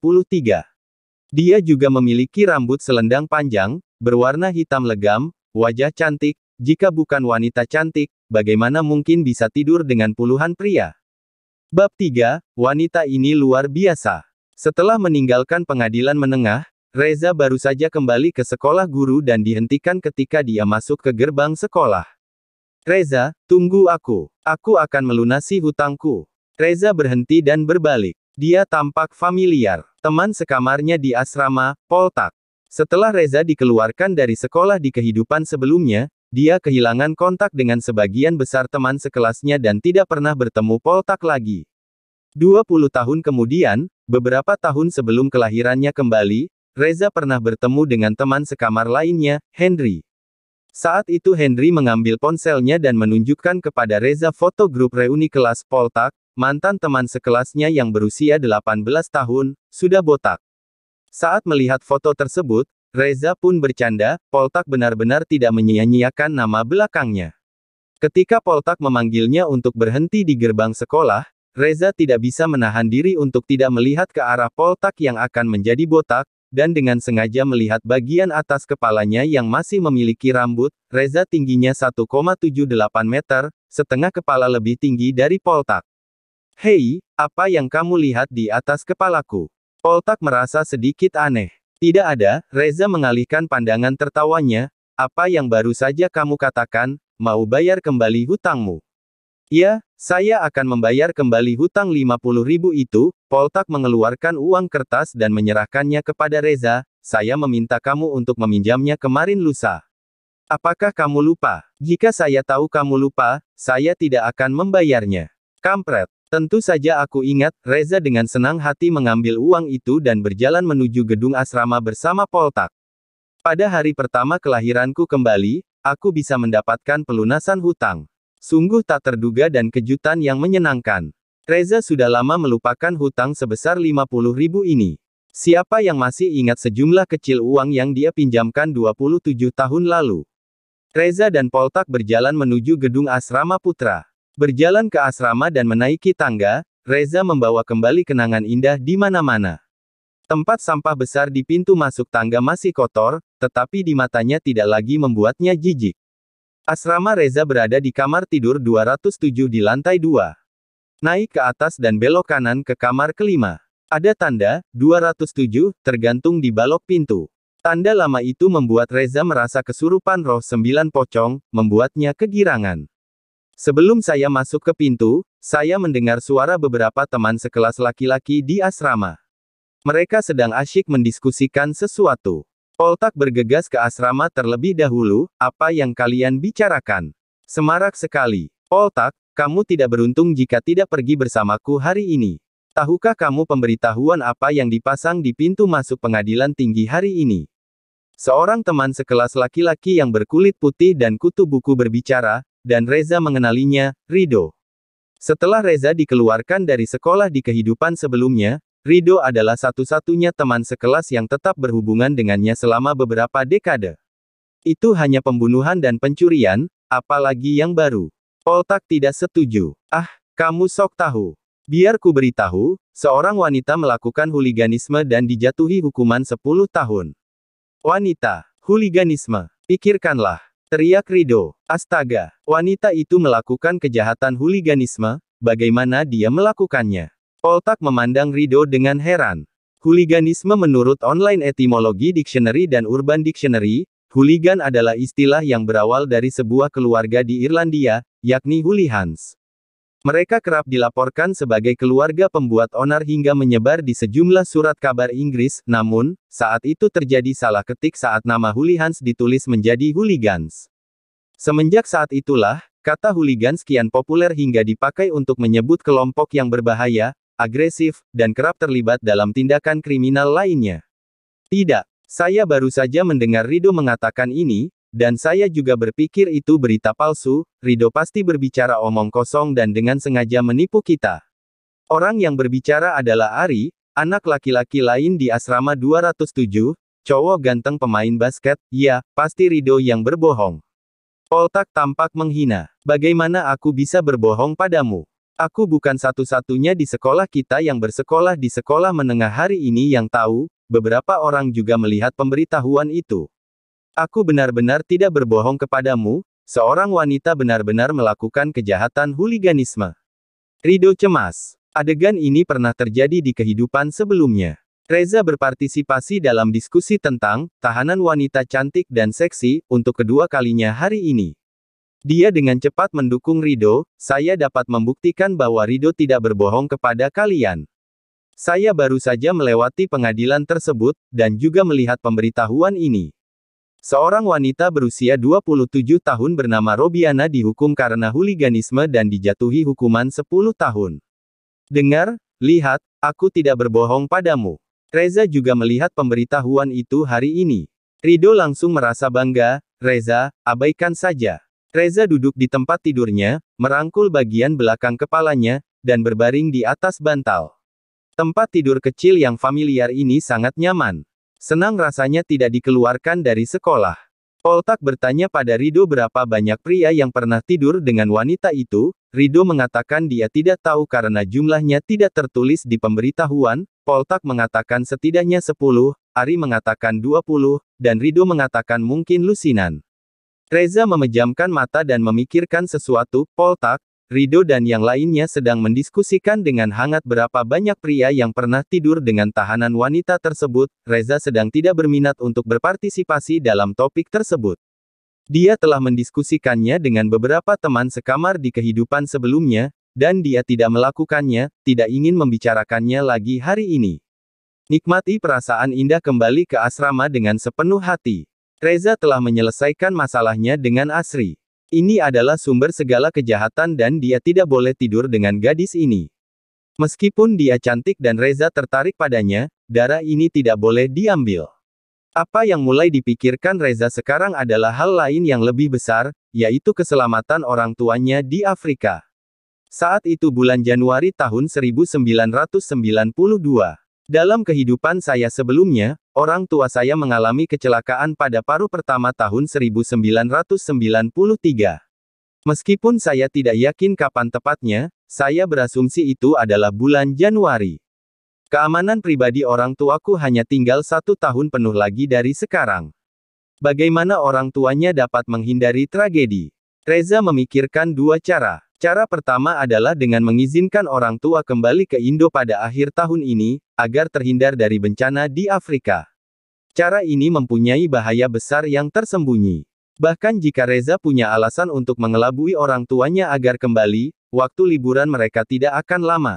Dia juga memiliki rambut selendang panjang, berwarna hitam legam, wajah cantik. Jika bukan wanita cantik, bagaimana mungkin bisa tidur dengan puluhan pria? Bab 3, wanita ini luar biasa. Setelah meninggalkan pengadilan menengah, Reza baru saja kembali ke sekolah guru dan dihentikan ketika dia masuk ke gerbang sekolah. Reza, tunggu aku. Aku akan melunasi hutangku. Reza berhenti dan berbalik. Dia tampak familiar. Teman sekamarnya di asrama, Poltak. Setelah Reza dikeluarkan dari sekolah di kehidupan sebelumnya, dia kehilangan kontak dengan sebagian besar teman sekelasnya dan tidak pernah bertemu Poltak lagi. 20 tahun kemudian, beberapa tahun sebelum kelahirannya kembali, Reza pernah bertemu dengan teman sekamar lainnya, Henry. Saat itu Henry mengambil ponselnya dan menunjukkan kepada Reza foto grup reuni kelas Poltak. Mantan teman sekelasnya yang berusia 18 tahun, sudah botak. Saat melihat foto tersebut, Reza pun bercanda, Poltak benar-benar tidak menyia-nyiakan nama belakangnya. Ketika Poltak memanggilnya untuk berhenti di gerbang sekolah, Reza tidak bisa menahan diri untuk tidak melihat ke arah Poltak yang akan menjadi botak, dan dengan sengaja melihat bagian atas kepalanya yang masih memiliki rambut. Reza tingginya 1,78 meter, setengah kepala lebih tinggi dari Poltak. "Hei, apa yang kamu lihat di atas kepalaku?" Poltak merasa sedikit aneh. "Tidak ada," Reza mengalihkan pandangan tertawanya. "Apa yang baru saja kamu katakan, mau bayar kembali hutangmu?" "Ya, saya akan membayar kembali hutang 50.000 itu." Poltak mengeluarkan uang kertas dan menyerahkannya kepada Reza. "Saya meminta kamu untuk meminjamnya kemarin lusa. Apakah kamu lupa? Jika saya tahu kamu lupa, saya tidak akan membayarnya." "Kampret. Tentu saja aku ingat." Reza dengan senang hati mengambil uang itu dan berjalan menuju gedung asrama bersama Poltak. "Pada hari pertama kelahiranku kembali, aku bisa mendapatkan pelunasan hutang. Sungguh tak terduga dan kejutan yang menyenangkan." Reza sudah lama melupakan hutang sebesar 50.000 ini. Siapa yang masih ingat sejumlah kecil uang yang dia pinjamkan 27 tahun lalu? Reza dan Poltak berjalan menuju gedung asrama putra. Berjalan ke asrama dan menaiki tangga, Reza membawa kembali kenangan indah di mana-mana. Tempat sampah besar di pintu masuk tangga masih kotor, tetapi di matanya tidak lagi membuatnya jijik. Asrama Reza berada di kamar tidur 207 di lantai 2. Naik ke atas dan belok kanan ke kamar kelima. Ada tanda, 207, tergantung di balok pintu. Tanda lama itu membuat Reza merasa kesurupan roh 9 pocong, membuatnya kegirangan. "Sebelum saya masuk ke pintu, saya mendengar suara beberapa teman sekelas laki-laki di asrama. Mereka sedang asyik mendiskusikan sesuatu." Poltak bergegas ke asrama terlebih dahulu. "Apa yang kalian bicarakan? Semarak sekali. Poltak, kamu tidak beruntung jika tidak pergi bersamaku hari ini. Tahukah kamu pemberitahuan apa yang dipasang di pintu masuk pengadilan tinggi hari ini?" Seorang teman sekelas laki-laki yang berkulit putih dan kutu buku berbicara, dan Reza mengenalinya, Rido. Setelah Reza dikeluarkan dari sekolah di kehidupan sebelumnya, Rido adalah satu-satunya teman sekelas yang tetap berhubungan dengannya selama beberapa dekade. Itu hanya pembunuhan dan pencurian, apalagi yang baru. Poltak tidak setuju. "Ah, kamu sok tahu. Biar ku beritahu, seorang wanita melakukan huliganisme dan dijatuhi hukuman 10 tahun. Wanita, huliganisme, pikirkanlah," teriak Rido. "Astaga, wanita itu melakukan kejahatan huliganisme, bagaimana dia melakukannya?" Poltak memandang Rido dengan heran. Huliganisme menurut Online Etymology Dictionary dan Urban Dictionary, hooligan adalah istilah yang berawal dari sebuah keluarga di Irlandia, yakni hooligans. Mereka kerap dilaporkan sebagai keluarga pembuat onar hingga menyebar di sejumlah surat kabar Inggris, namun, saat itu terjadi salah ketik saat nama hooligans ditulis menjadi hooligans. Semenjak saat itulah, kata hooligans kian populer hingga dipakai untuk menyebut kelompok yang berbahaya, agresif, dan kerap terlibat dalam tindakan kriminal lainnya. "Tidak, saya baru saja mendengar Rido mengatakan ini, dan saya juga berpikir itu berita palsu. Rido pasti berbicara omong kosong dan dengan sengaja menipu kita." Orang yang berbicara adalah Ari, anak laki-laki lain di asrama 207, cowok ganteng pemain basket. "Ya, pasti Rido yang berbohong." Poltak tampak menghina. "Bagaimana aku bisa berbohong padamu? Aku bukan satu-satunya di sekolah kita yang bersekolah di sekolah menengah hari ini yang tahu, beberapa orang juga melihat pemberitahuan itu. Aku benar-benar tidak berbohong kepadamu, seorang wanita benar-benar melakukan kejahatan huliganisme." Rido cemas. Adegan ini pernah terjadi di kehidupan sebelumnya. Reza berpartisipasi dalam diskusi tentang tahanan wanita cantik dan seksi untuk kedua kalinya hari ini. Dia dengan cepat mendukung Rido. "Saya dapat membuktikan bahwa Rido tidak berbohong kepada kalian. Saya baru saja melewati pengadilan tersebut, dan juga melihat pemberitahuan ini." Seorang wanita berusia 27 tahun bernama Robiana dihukum karena huliganisme dan dijatuhi hukuman 10 tahun. "Dengar, lihat, aku tidak berbohong padamu." Reza juga melihat pemberitahuan itu hari ini. Rido langsung merasa bangga. "Reza, abaikan saja." Reza duduk di tempat tidurnya, merangkul bagian belakang kepalanya, dan berbaring di atas bantal. Tempat tidur kecil yang familiar ini sangat nyaman. Senang rasanya tidak dikeluarkan dari sekolah. Poltak bertanya pada Rido berapa banyak pria yang pernah tidur dengan wanita itu. Rido mengatakan dia tidak tahu karena jumlahnya tidak tertulis di pemberitahuan. Poltak mengatakan setidaknya 10, Ari mengatakan 20, dan Rido mengatakan mungkin lusinan. Reza memejamkan mata dan memikirkan sesuatu. Poltak, Rido dan yang lainnya sedang mendiskusikan dengan hangat berapa banyak pria yang pernah tidur dengan tahanan wanita tersebut. Reza sedang tidak berminat untuk berpartisipasi dalam topik tersebut. Dia telah mendiskusikannya dengan beberapa teman sekamar di kehidupan sebelumnya, dan dia tidak melakukannya, tidak ingin membicarakannya lagi hari ini. Nikmati perasaan indah kembali ke asrama dengan sepenuh hati. Reza telah menyelesaikan masalahnya dengan Asri. Ini adalah sumber segala kejahatan dan dia tidak boleh tidur dengan gadis ini. Meskipun dia cantik dan Reza tertarik padanya, darah ini tidak boleh diambil. Apa yang mulai dipikirkan Reza sekarang adalah hal lain yang lebih besar, yaitu keselamatan orang tuanya di Afrika. Saat itu bulan Januari tahun 1992. Dalam kehidupan saya sebelumnya, orang tua saya mengalami kecelakaan pada paruh pertama tahun 1993. Meskipun saya tidak yakin kapan tepatnya, saya berasumsi itu adalah bulan Januari. Keamanan pribadi orang tuaku hanya tinggal 1 tahun penuh lagi dari sekarang. Bagaimana orang tuanya dapat menghindari tragedi? Reza memikirkan 2 cara. Cara pertama adalah dengan mengizinkan orang tua kembali ke Indo pada akhir tahun ini, agar terhindar dari bencana di Afrika. Cara ini mempunyai bahaya besar yang tersembunyi. Bahkan jika Reza punya alasan untuk mengelabui orang tuanya agar kembali, waktu liburan mereka tidak akan lama.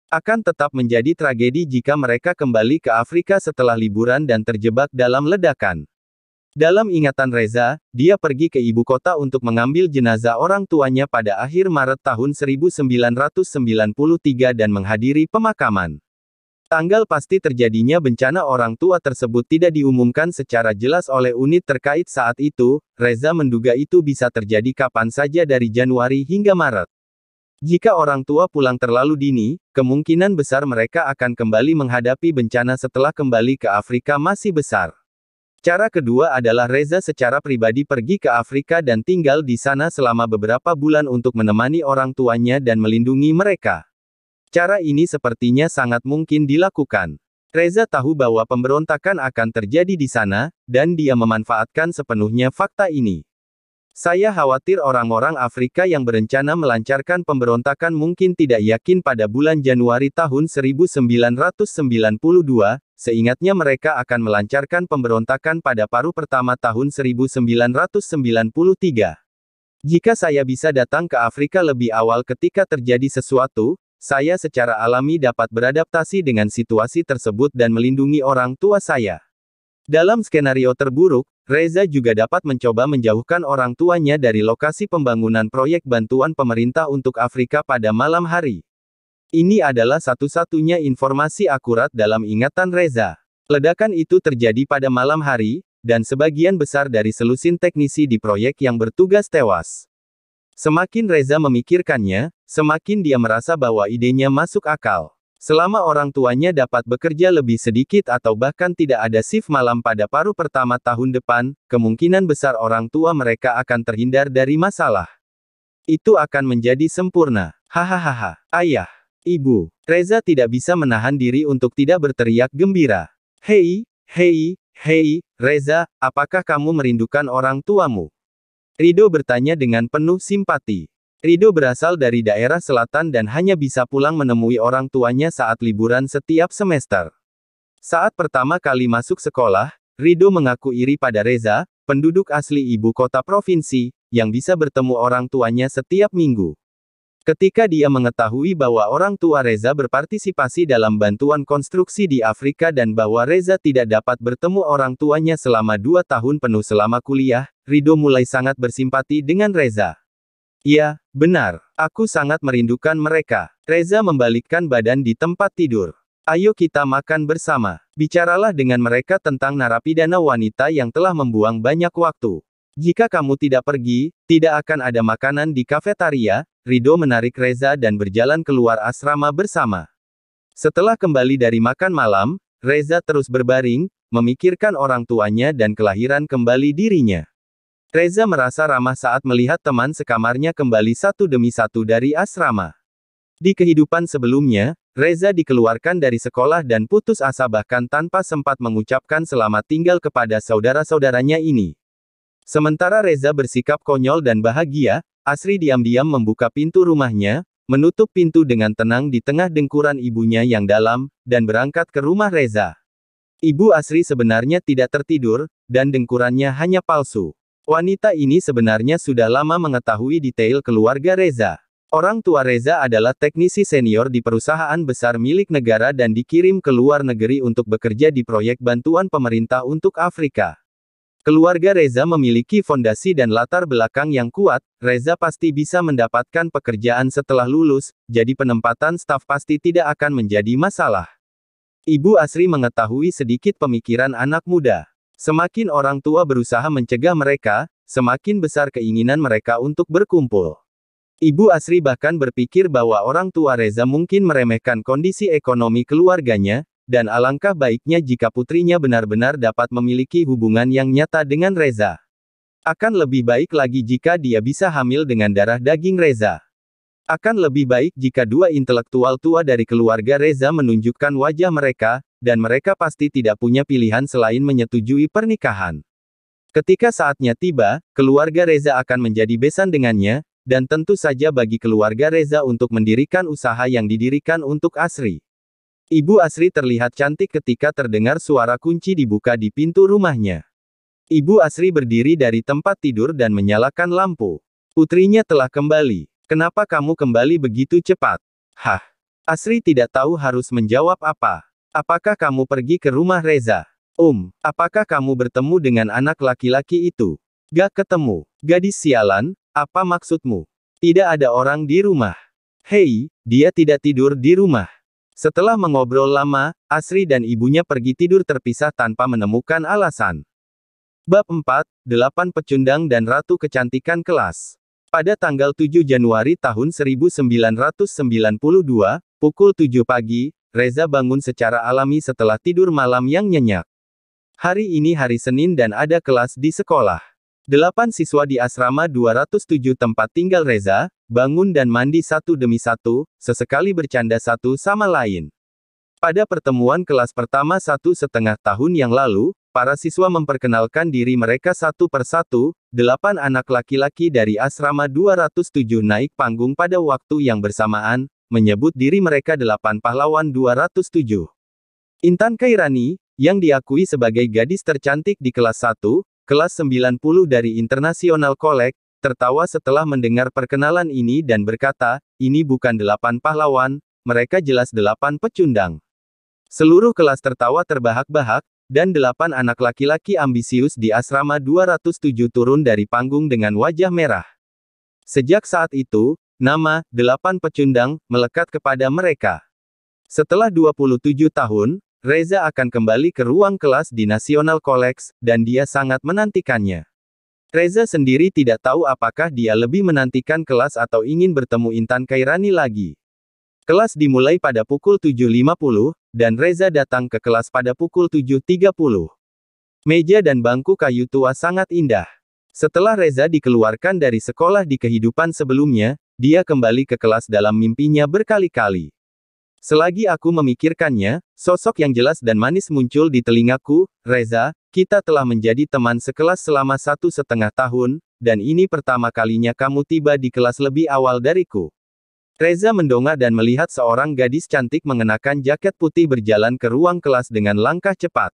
Akan tetap menjadi tragedi jika mereka kembali ke Afrika setelah liburan dan terjebak dalam ledakan. Dalam ingatan Reza, dia pergi ke ibu kota untuk mengambil jenazah orang tuanya pada akhir Maret tahun 1993 dan menghadiri pemakaman. Tanggal pasti terjadinya bencana orang tua tersebut tidak diumumkan secara jelas oleh unit terkait saat itu. Reza menduga itu bisa terjadi kapan saja dari Januari hingga Maret. Jika orang tua pulang terlalu dini, kemungkinan besar mereka akan kembali menghadapi bencana setelah kembali ke Afrika masih besar. Cara kedua adalah Reza secara pribadi pergi ke Afrika dan tinggal di sana selama beberapa bulan untuk menemani orang tuanya dan melindungi mereka. Cara ini sepertinya sangat mungkin dilakukan. Reza tahu bahwa pemberontakan akan terjadi di sana, dan dia memanfaatkan sepenuhnya fakta ini. Saya khawatir orang-orang Afrika yang berencana melancarkan pemberontakan mungkin tidak yakin pada bulan Januari tahun 1992, seingatnya mereka akan melancarkan pemberontakan pada paruh pertama tahun 1993. Jika saya bisa datang ke Afrika lebih awal ketika terjadi sesuatu, saya secara alami dapat beradaptasi dengan situasi tersebut dan melindungi orang tua saya. Dalam skenario terburuk, Reza juga dapat mencoba menjauhkan orang tuanya dari lokasi pembangunan proyek bantuan pemerintah untuk Afrika pada malam hari. Ini adalah satu-satunya informasi akurat dalam ingatan Reza. Ledakan itu terjadi pada malam hari, dan sebagian besar dari selusin teknisi di proyek yang bertugas tewas. Semakin Reza memikirkannya, semakin dia merasa bahwa idenya masuk akal. Selama orang tuanya dapat bekerja lebih sedikit atau bahkan tidak ada shift malam pada paruh pertama tahun depan, kemungkinan besar orang tua mereka akan terhindar dari masalah. Itu akan menjadi sempurna. Hahaha. Ayah. Ibu. Reza tidak bisa menahan diri untuk tidak berteriak gembira. Hei, Reza, apakah kamu merindukan orang tuamu? Rido bertanya dengan penuh simpati. Rido berasal dari daerah selatan dan hanya bisa pulang menemui orang tuanya saat liburan setiap semester. Saat pertama kali masuk sekolah, Rido mengaku iri pada Reza, penduduk asli ibu kota provinsi, yang bisa bertemu orang tuanya setiap minggu. Ketika dia mengetahui bahwa orang tua Reza berpartisipasi dalam bantuan konstruksi di Afrika dan bahwa Reza tidak dapat bertemu orang tuanya selama 2 tahun penuh selama kuliah, Rido mulai sangat bersimpati dengan Reza. Ya, benar. Aku sangat merindukan mereka. Reza membalikkan badan di tempat tidur. Ayo kita makan bersama. Bicaralah dengan mereka tentang narapidana wanita yang telah membuang banyak waktu. Jika kamu tidak pergi, tidak akan ada makanan di kafetaria. Rido menarik Reza dan berjalan keluar asrama bersama. Setelah kembali dari makan malam, Reza terus berbaring, memikirkan orang tuanya dan kelahiran kembali dirinya. Reza merasa ramah saat melihat teman sekamarnya kembali satu demi satu dari asrama. Di kehidupan sebelumnya, Reza dikeluarkan dari sekolah dan putus asa bahkan tanpa sempat mengucapkan selamat tinggal kepada saudara-saudaranya ini. Sementara Reza bersikap konyol dan bahagia, Asri diam-diam membuka pintu rumahnya, menutup pintu dengan tenang di tengah dengkuran ibunya yang dalam, dan berangkat ke rumah Reza. Ibu Asri sebenarnya tidak tertidur, dan dengkurannya hanya palsu. Wanita ini sebenarnya sudah lama mengetahui detail keluarga Reza. Orang tua Reza adalah teknisi senior di perusahaan besar milik negara dan dikirim ke luar negeri untuk bekerja di proyek bantuan pemerintah untuk Afrika. Keluarga Reza memiliki fondasi dan latar belakang yang kuat, Reza pasti bisa mendapatkan pekerjaan setelah lulus, jadi penempatan staf pasti tidak akan menjadi masalah. Ibu Asri mengetahui sedikit pemikiran anak muda. Semakin orang tua berusaha mencegah mereka, semakin besar keinginan mereka untuk berkumpul. Ibu Asri bahkan berpikir bahwa orang tua Reza mungkin meremehkan kondisi ekonomi keluarganya, dan alangkah baiknya jika putrinya benar-benar dapat memiliki hubungan yang nyata dengan Reza. Akan lebih baik lagi jika dia bisa hamil dengan darah daging Reza. Akan lebih baik jika dua intelektual tua dari keluarga Reza menunjukkan wajah mereka, dan mereka pasti tidak punya pilihan selain menyetujui pernikahan. Ketika saatnya tiba, keluarga Reza akan menjadi besan dengannya, dan tentu saja bagi keluarga Reza untuk mendirikan usaha yang didirikan untuk Asri. Ibu Asri terlihat cantik ketika terdengar suara kunci dibuka di pintu rumahnya. Ibu Asri berdiri dari tempat tidur dan menyalakan lampu. Putrinya telah kembali. Kenapa kamu kembali begitu cepat? Hah? Asri tidak tahu harus menjawab apa. Apakah kamu pergi ke rumah Reza? Apakah kamu bertemu dengan anak laki-laki itu? Gak ketemu. Gadis sialan. Apa maksudmu? Tidak ada orang di rumah. Hei, dia tidak tidur di rumah. Setelah mengobrol lama, Asri dan ibunya pergi tidur terpisah tanpa menemukan alasan. Bab 4, 8 Pecundang dan Ratu Kecantikan Kelas. Pada tanggal 7 Januari tahun 1992, pukul 7 pagi, Reza bangun secara alami setelah tidur malam yang nyenyak. Hari ini hari Senin dan ada kelas di sekolah. 8 siswa di asrama 207 tempat tinggal Reza, bangun dan mandi satu demi satu, sesekali bercanda satu sama lain. Pada pertemuan kelas pertama 1,5 tahun yang lalu, para siswa memperkenalkan diri mereka satu persatu, 8 anak laki-laki dari asrama 207 naik panggung pada waktu yang bersamaan, menyebut diri mereka 8 pahlawan 207. Intan Kairani, yang diakui sebagai gadis tercantik di kelas 1, kelas 90 dari International College, tertawa setelah mendengar perkenalan ini dan berkata, ini bukan 8 pahlawan, mereka jelas 8 pecundang. Seluruh kelas tertawa terbahak-bahak, dan 8 anak laki-laki ambisius di asrama 207 turun dari panggung dengan wajah merah. Sejak saat itu, nama 8 pecundang melekat kepada mereka. Setelah 27 tahun, Reza akan kembali ke ruang kelas di National College, dan dia sangat menantikannya. Reza sendiri tidak tahu apakah dia lebih menantikan kelas atau ingin bertemu Intan Kairani lagi. Kelas dimulai pada pukul 7.50, dan Reza datang ke kelas pada pukul 7.30. Meja dan bangku kayu tua sangat indah. Setelah Reza dikeluarkan dari sekolah di kehidupan sebelumnya, dia kembali ke kelas dalam mimpinya berkali-kali. Selagi aku memikirkannya, sosok yang jelas dan manis muncul di telingaku, Reza, kita telah menjadi teman sekelas selama 1,5 tahun, dan ini pertama kalinya kamu tiba di kelas lebih awal dariku. Reza mendongak dan melihat seorang gadis cantik mengenakan jaket putih berjalan ke ruang kelas dengan langkah cepat.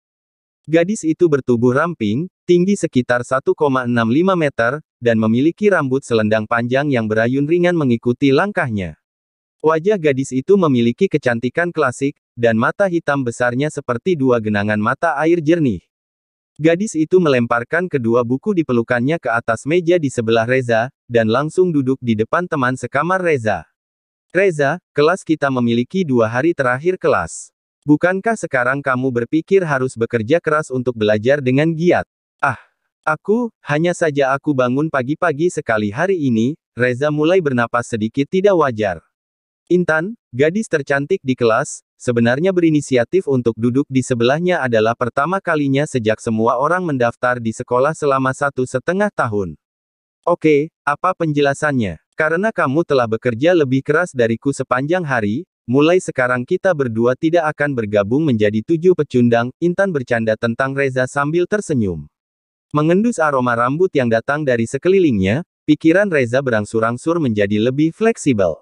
Gadis itu bertubuh ramping, tinggi sekitar 1,65 meter, dan memiliki rambut selendang panjang yang berayun ringan mengikuti langkahnya. Wajah gadis itu memiliki kecantikan klasik, dan mata hitam besarnya seperti dua genangan mata air jernih. Gadis itu melemparkan kedua buku di pelukannya ke atas meja di sebelah Reza, dan langsung duduk di depan teman sekamar Reza. Reza, kelas kita memiliki 2 hari terakhir kelas. Bukankah sekarang kamu berpikir harus bekerja keras untuk belajar dengan giat? Hanya saja aku bangun pagi-pagi sekali hari ini, Reza mulai bernapas sedikit tidak wajar. Intan, gadis tercantik di kelas, sebenarnya berinisiatif untuk duduk di sebelahnya adalah pertama kalinya sejak semua orang mendaftar di sekolah selama 1,5 tahun. Oke, apa penjelasannya? Karena kamu telah bekerja lebih keras dariku sepanjang hari, mulai sekarang kita berdua tidak akan bergabung menjadi 7 pecundang, Intan bercanda tentang Reza sambil tersenyum. Mengendus aroma rambut yang datang dari sekelilingnya, pikiran Reza berangsur-angsur menjadi lebih fleksibel.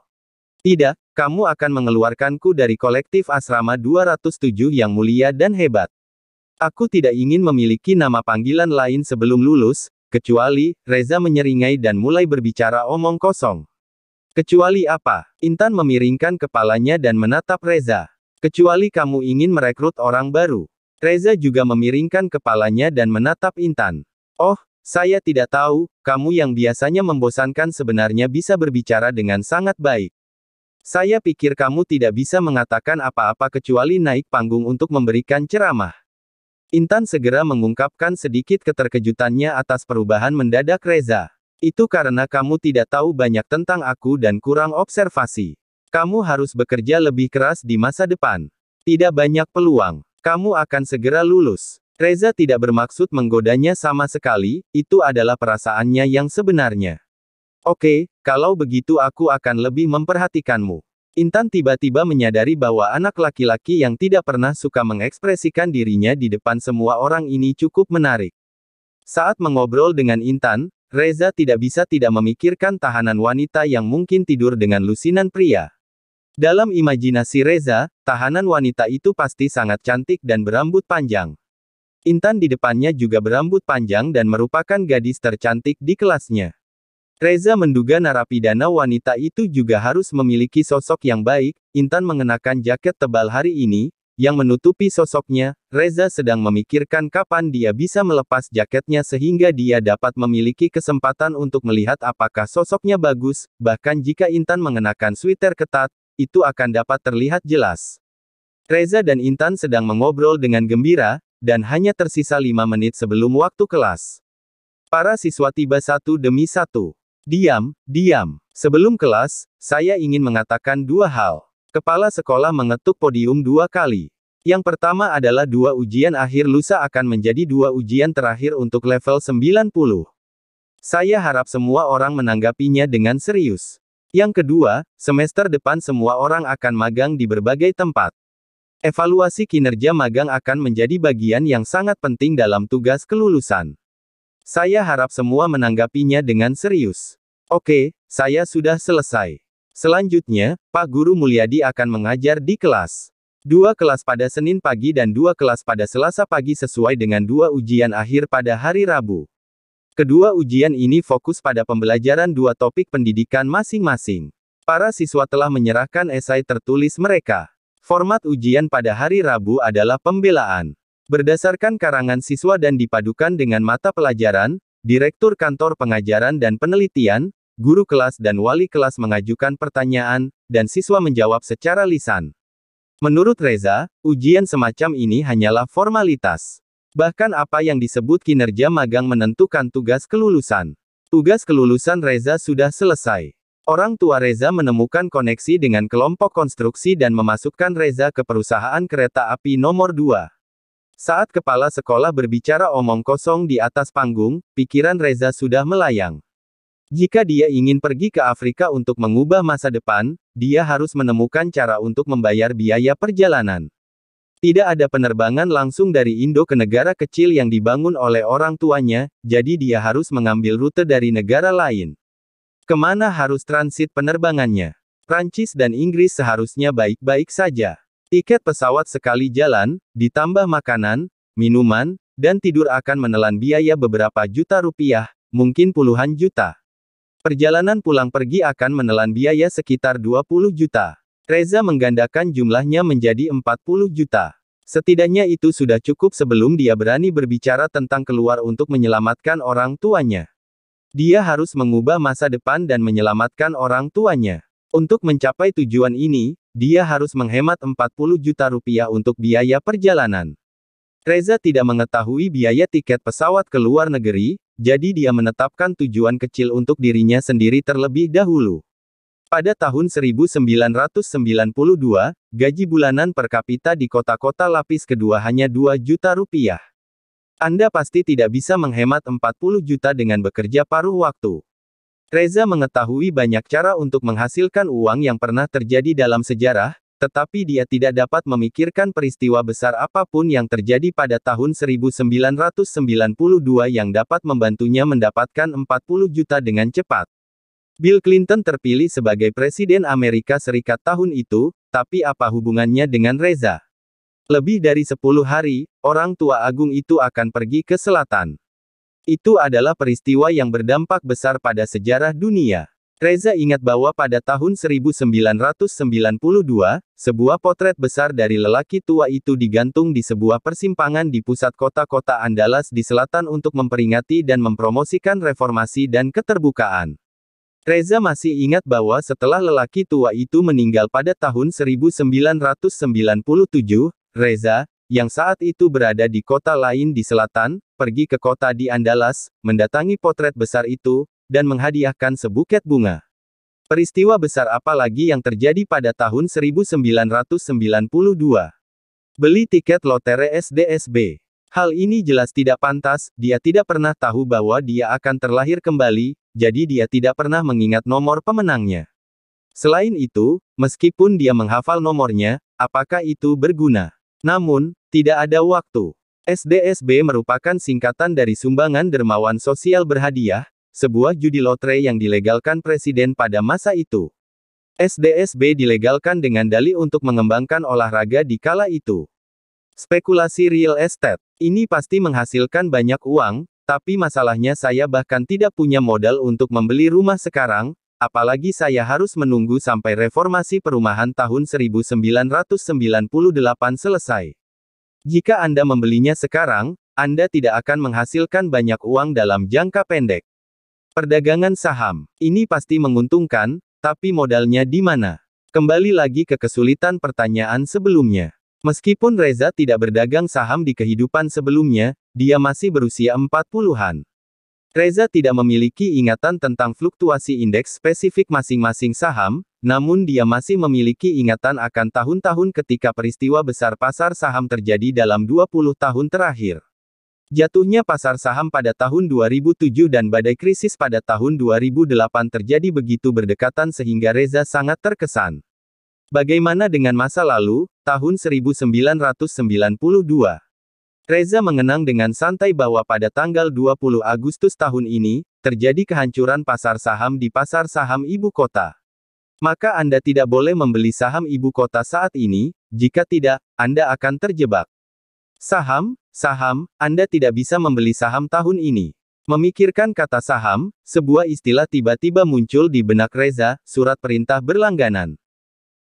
Tidak, kamu akan mengeluarkanku dari kolektif asrama 207 yang mulia dan hebat. Aku tidak ingin memiliki nama panggilan lain sebelum lulus, kecuali, Reza menyeringai dan mulai berbicara omong kosong. Kecuali apa? Intan memiringkan kepalanya dan menatap Reza. Kecuali kamu ingin merekrut orang baru. Reza juga memiringkan kepalanya dan menatap Intan. Oh, saya tidak tahu, kamu yang biasanya membosankan sebenarnya bisa berbicara dengan sangat baik. Saya pikir kamu tidak bisa mengatakan apa-apa kecuali naik panggung untuk memberikan ceramah. Intan segera mengungkapkan sedikit keterkejutannya atas perubahan mendadak Reza. Itu karena kamu tidak tahu banyak tentang aku dan kurang observasi. Kamu harus bekerja lebih keras di masa depan. Tidak banyak peluang. Kamu akan segera lulus. Reza tidak bermaksud menggodanya sama sekali, itu adalah perasaannya yang sebenarnya. Oke, kalau begitu aku akan lebih memperhatikanmu. Intan tiba-tiba menyadari bahwa anak laki-laki yang tidak pernah suka mengekspresikan dirinya di depan semua orang ini cukup menarik. Saat mengobrol dengan Intan, Reza tidak bisa tidak memikirkan tahanan wanita yang mungkin tidur dengan lusinan pria. Dalam imajinasi Reza, tahanan wanita itu pasti sangat cantik dan berambut panjang. Intan di depannya juga berambut panjang dan merupakan gadis tercantik di kelasnya. Reza menduga narapidana wanita itu juga harus memiliki sosok yang baik. Intan mengenakan jaket tebal hari ini, yang menutupi sosoknya. Reza sedang memikirkan kapan dia bisa melepas jaketnya sehingga dia dapat memiliki kesempatan untuk melihat apakah sosoknya bagus, bahkan jika Intan mengenakan sweater ketat, itu akan dapat terlihat jelas. Reza dan Intan sedang mengobrol dengan gembira, dan hanya tersisa 5 menit sebelum waktu kelas. Para siswa tiba satu demi satu. Diam, diam. Sebelum kelas, saya ingin mengatakan 2 hal. Kepala sekolah mengetuk podium 2 kali. Yang pertama adalah 2 ujian akhir lusa akan menjadi 2 ujian terakhir untuk level 90. Saya harap semua orang menanggapinya dengan serius. Yang kedua, semester depan semua orang akan magang di berbagai tempat. Evaluasi kinerja magang akan menjadi bagian yang sangat penting dalam tugas kelulusan. Saya harap semua menanggapinya dengan serius. Oke, saya sudah selesai. Selanjutnya, Pak Guru Mulyadi akan mengajar di kelas. 2 kelas pada Senin pagi dan 2 kelas pada Selasa pagi sesuai dengan 2 ujian akhir pada hari Rabu. Kedua ujian ini fokus pada pembelajaran 2 topik pendidikan masing-masing. Para siswa telah menyerahkan esai tertulis mereka. Format ujian pada hari Rabu adalah pembelaan. Berdasarkan karangan siswa dan dipadukan dengan mata pelajaran, Direktur Kantor Pengajaran dan Penelitian, guru kelas dan wali kelas mengajukan pertanyaan, dan siswa menjawab secara lisan. Menurut Reza, ujian semacam ini hanyalah formalitas. Bahkan apa yang disebut kinerja magang menentukan tugas kelulusan. Tugas kelulusan Reza sudah selesai. Orang tua Reza menemukan koneksi dengan kelompok konstruksi dan memasukkan Reza ke perusahaan kereta api nomor 2. Saat kepala sekolah berbicara omong kosong di atas panggung, pikiran Reza sudah melayang. Jika dia ingin pergi ke Afrika untuk mengubah masa depan, dia harus menemukan cara untuk membayar biaya perjalanan. Tidak ada penerbangan langsung dari Indo ke negara kecil yang dibangun oleh orang tuanya, jadi dia harus mengambil rute dari negara lain. Kemana harus transit penerbangannya? Prancis dan Inggris seharusnya baik-baik saja. Tiket pesawat sekali jalan, ditambah makanan, minuman, dan tidur akan menelan biaya beberapa juta rupiah, mungkin puluhan juta. Perjalanan pulang pergi akan menelan biaya sekitar 20 juta. Reza menggandakan jumlahnya menjadi 40 juta. Setidaknya itu sudah cukup sebelum dia berani berbicara tentang keluar untuk menyelamatkan orang tuanya. Dia harus mengubah masa depan dan menyelamatkan orang tuanya. Untuk mencapai tujuan ini, dia harus menghemat 40 juta rupiah untuk biaya perjalanan. Reza tidak mengetahui biaya tiket pesawat ke luar negeri, jadi dia menetapkan tujuan kecil untuk dirinya sendiri terlebih dahulu. Pada tahun 1992, gaji bulanan per kapita di kota-kota lapis kedua hanya 2 juta rupiah. Anda pasti tidak bisa menghemat 40 juta dengan bekerja paruh waktu. Reza mengetahui banyak cara untuk menghasilkan uang yang pernah terjadi dalam sejarah, tetapi dia tidak dapat memikirkan peristiwa besar apapun yang terjadi pada tahun 1992 yang dapat membantunya mendapatkan 40 juta dengan cepat. Bill Clinton terpilih sebagai Presiden Amerika Serikat tahun itu, tapi apa hubungannya dengan Reza? Lebih dari 10 hari, orang tua agung itu akan pergi ke selatan. Itu adalah peristiwa yang berdampak besar pada sejarah dunia. Reza ingat bahwa pada tahun 1992, sebuah potret besar dari lelaki tua itu digantung di sebuah persimpangan di pusat kota-kota Andalas di selatan untuk memperingati dan mempromosikan reformasi dan keterbukaan. Reza masih ingat bahwa setelah lelaki tua itu meninggal pada tahun 1997, Reza, yang saat itu berada di kota lain di selatan, pergi ke kota di Andalas, mendatangi potret besar itu, dan menghadiahkan sebuket bunga. Peristiwa besar apa lagi yang terjadi pada tahun 1992? Beli tiket lotre SDSB. Hal ini jelas tidak pantas, dia tidak pernah tahu bahwa dia akan terlahir kembali, jadi dia tidak pernah mengingat nomor pemenangnya. Selain itu, meskipun dia menghafal nomornya, apakah itu berguna? Namun, tidak ada waktu. SDSB merupakan singkatan dari Sumbangan Dermawan Sosial Berhadiah, sebuah judi lotre yang dilegalkan Presiden pada masa itu. SDSB dilegalkan dengan dalih untuk mengembangkan olahraga di kala itu. Spekulasi real estate. Ini pasti menghasilkan banyak uang, tapi masalahnya saya bahkan tidak punya modal untuk membeli rumah sekarang, apalagi saya harus menunggu sampai reformasi perumahan tahun 1998 selesai. Jika Anda membelinya sekarang, Anda tidak akan menghasilkan banyak uang dalam jangka pendek. Perdagangan saham. Ini pasti menguntungkan, tapi modalnya di mana? Kembali lagi ke kesulitan pertanyaan sebelumnya. Meskipun Reza tidak berdagang saham di kehidupan sebelumnya, dia masih berusia 40-an. Reza tidak memiliki ingatan tentang fluktuasi indeks spesifik masing-masing saham, namun dia masih memiliki ingatan akan tahun-tahun ketika peristiwa besar pasar saham terjadi dalam 20 tahun terakhir. Jatuhnya pasar saham pada tahun 2007 dan badai krisis pada tahun 2008 terjadi begitu berdekatan sehingga Reza sangat terkesan. Bagaimana dengan masa lalu, tahun 1992? Reza mengenang dengan santai bahwa pada tanggal 20 Agustus tahun ini, terjadi kehancuran pasar saham di pasar saham ibu kota. Maka Anda tidak boleh membeli saham ibu kota saat ini, jika tidak, Anda akan terjebak. Saham, Anda tidak bisa membeli saham tahun ini. Memikirkan kata saham, sebuah istilah tiba-tiba muncul di benak Reza, surat perintah berlangganan.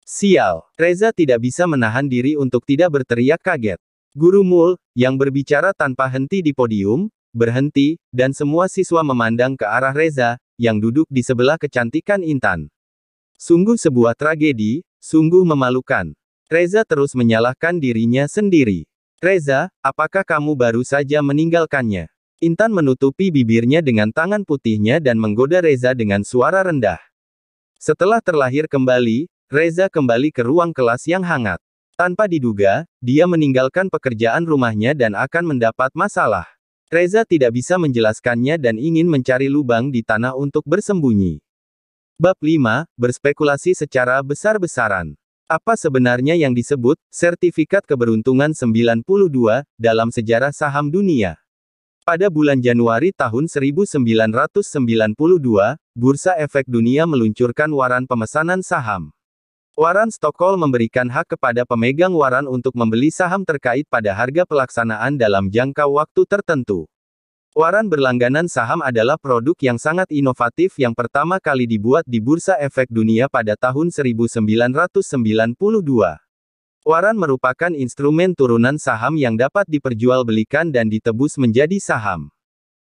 Sial, Reza tidak bisa menahan diri untuk tidak berteriak kaget. Guru Mul, yang berbicara tanpa henti di podium, berhenti, dan semua siswa memandang ke arah Reza, yang duduk di sebelah kecantikan Intan. Sungguh sebuah tragedi, sungguh memalukan. Reza terus menyalahkan dirinya sendiri. Reza, apakah kamu baru saja meninggalkannya? Intan menutupi bibirnya dengan tangan putihnya dan menggoda Reza dengan suara rendah. Setelah terlahir kembali, Reza kembali ke ruang kelas yang hangat. Tanpa diduga, dia meninggalkan pekerjaan rumahnya dan akan mendapat masalah. Reza tidak bisa menjelaskannya dan ingin mencari lubang di tanah untuk bersembunyi. Bab 5, berspekulasi secara besar-besaran. Apa sebenarnya yang disebut sertifikat keberuntungan 92 dalam sejarah saham dunia? Pada bulan Januari tahun 1992, Bursa Efek Dunia meluncurkan waran pemesanan saham. Waran Stockholm memberikan hak kepada pemegang waran untuk membeli saham terkait pada harga pelaksanaan dalam jangka waktu tertentu. Waran berlangganan saham adalah produk yang sangat inovatif yang pertama kali dibuat di Bursa Efek Dunia pada tahun 1992. Waran merupakan instrumen turunan saham yang dapat diperjualbelikan dan ditebus menjadi saham.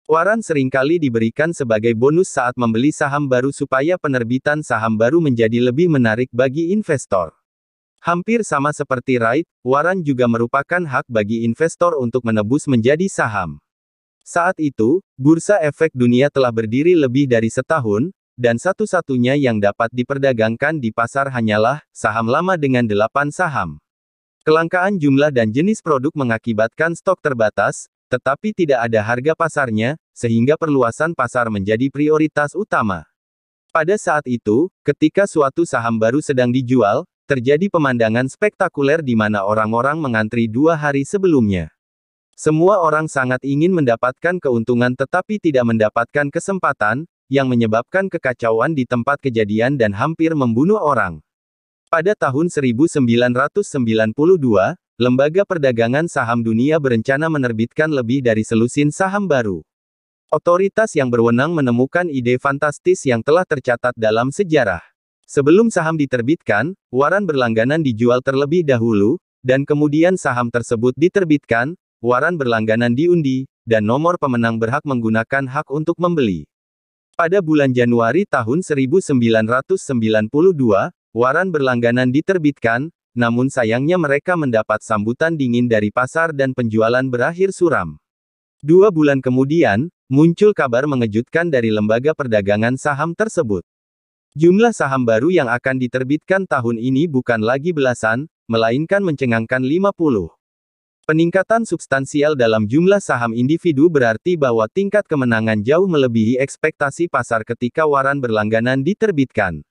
Waran seringkali diberikan sebagai bonus saat membeli saham baru supaya penerbitan saham baru menjadi lebih menarik bagi investor. Hampir sama seperti REIT, waran juga merupakan hak bagi investor untuk menebus menjadi saham. Saat itu, Bursa Efek Dunia telah berdiri lebih dari setahun, dan satu-satunya yang dapat diperdagangkan di pasar hanyalah saham lama dengan 8 saham. Kelangkaan jumlah dan jenis produk mengakibatkan stok terbatas, tetapi tidak ada harga pasarnya, sehingga perluasan pasar menjadi prioritas utama. Pada saat itu, ketika suatu saham baru sedang dijual, terjadi pemandangan spektakuler di mana orang-orang mengantri 2 hari sebelumnya. Semua orang sangat ingin mendapatkan keuntungan tetapi tidak mendapatkan kesempatan, yang menyebabkan kekacauan di tempat kejadian dan hampir membunuh orang. Pada tahun 1992, Lembaga Perdagangan Saham Dunia berencana menerbitkan lebih dari selusin saham baru. Otoritas yang berwenang menemukan ide fantastis yang telah tercatat dalam sejarah. Sebelum saham diterbitkan, waran berlangganan dijual terlebih dahulu, dan kemudian saham tersebut diterbitkan, waran berlangganan diundi, dan nomor pemenang berhak menggunakan hak untuk membeli. Pada bulan Januari tahun 1992, waran berlangganan diterbitkan, namun sayangnya mereka mendapat sambutan dingin dari pasar dan penjualan berakhir suram. 2 bulan kemudian, muncul kabar mengejutkan dari lembaga perdagangan saham tersebut. Jumlah saham baru yang akan diterbitkan tahun ini bukan lagi belasan, melainkan mencengangkan 50. Peningkatan substansial dalam jumlah saham individu berarti bahwa tingkat kemenangan jauh melebihi ekspektasi pasar ketika waran berlangganan diterbitkan.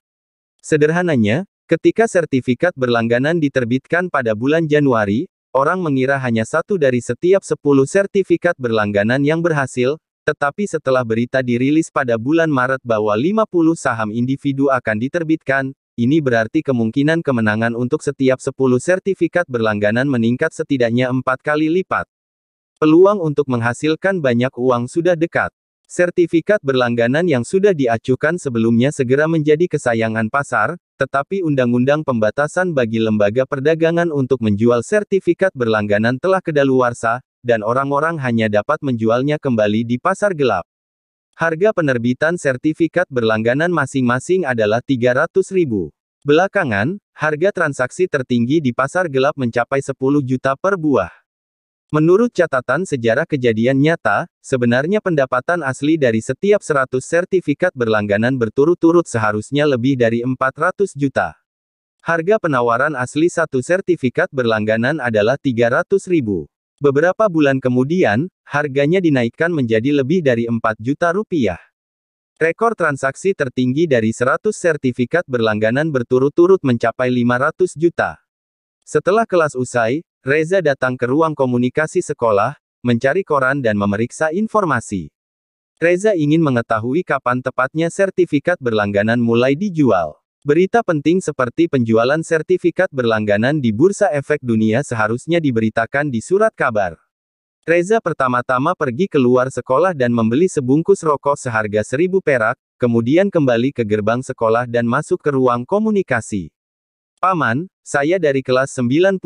Sederhananya, ketika sertifikat berlangganan diterbitkan pada bulan Januari, orang mengira hanya 1 dari setiap 10 sertifikat berlangganan yang berhasil, tetapi setelah berita dirilis pada bulan Maret bahwa 50 saham individu akan diterbitkan, ini berarti kemungkinan kemenangan untuk setiap 10 sertifikat berlangganan meningkat setidaknya 4 kali lipat. Peluang untuk menghasilkan banyak uang sudah dekat. Sertifikat berlangganan yang sudah diacuhkan sebelumnya segera menjadi kesayangan pasar, tetapi undang-undang pembatasan bagi lembaga perdagangan untuk menjual sertifikat berlangganan telah kedaluarsa, dan orang-orang hanya dapat menjualnya kembali di pasar gelap. Harga penerbitan sertifikat berlangganan masing-masing adalah 300.000. Belakangan, harga transaksi tertinggi di pasar gelap mencapai 10 juta per buah. Menurut catatan sejarah kejadian nyata, sebenarnya pendapatan asli dari setiap 100 sertifikat berlangganan berturut-turut seharusnya lebih dari 400 juta. Harga penawaran asli satu sertifikat berlangganan adalah 300.000. Beberapa bulan kemudian, harganya dinaikkan menjadi lebih dari 4 juta rupiah. Rekor transaksi tertinggi dari 100 sertifikat berlangganan berturut-turut mencapai 500 juta. Setelah kelas usai, Reza datang ke ruang komunikasi sekolah, mencari koran dan memeriksa informasi. Reza ingin mengetahui kapan tepatnya sertifikat berlangganan mulai dijual. Berita penting seperti penjualan sertifikat berlangganan di Bursa Efek Dunia seharusnya diberitakan di surat kabar. Reza pertama-tama pergi keluar sekolah dan membeli sebungkus rokok seharga 1.000 perak, kemudian kembali ke gerbang sekolah dan masuk ke ruang komunikasi. Paman, saya dari kelas 90.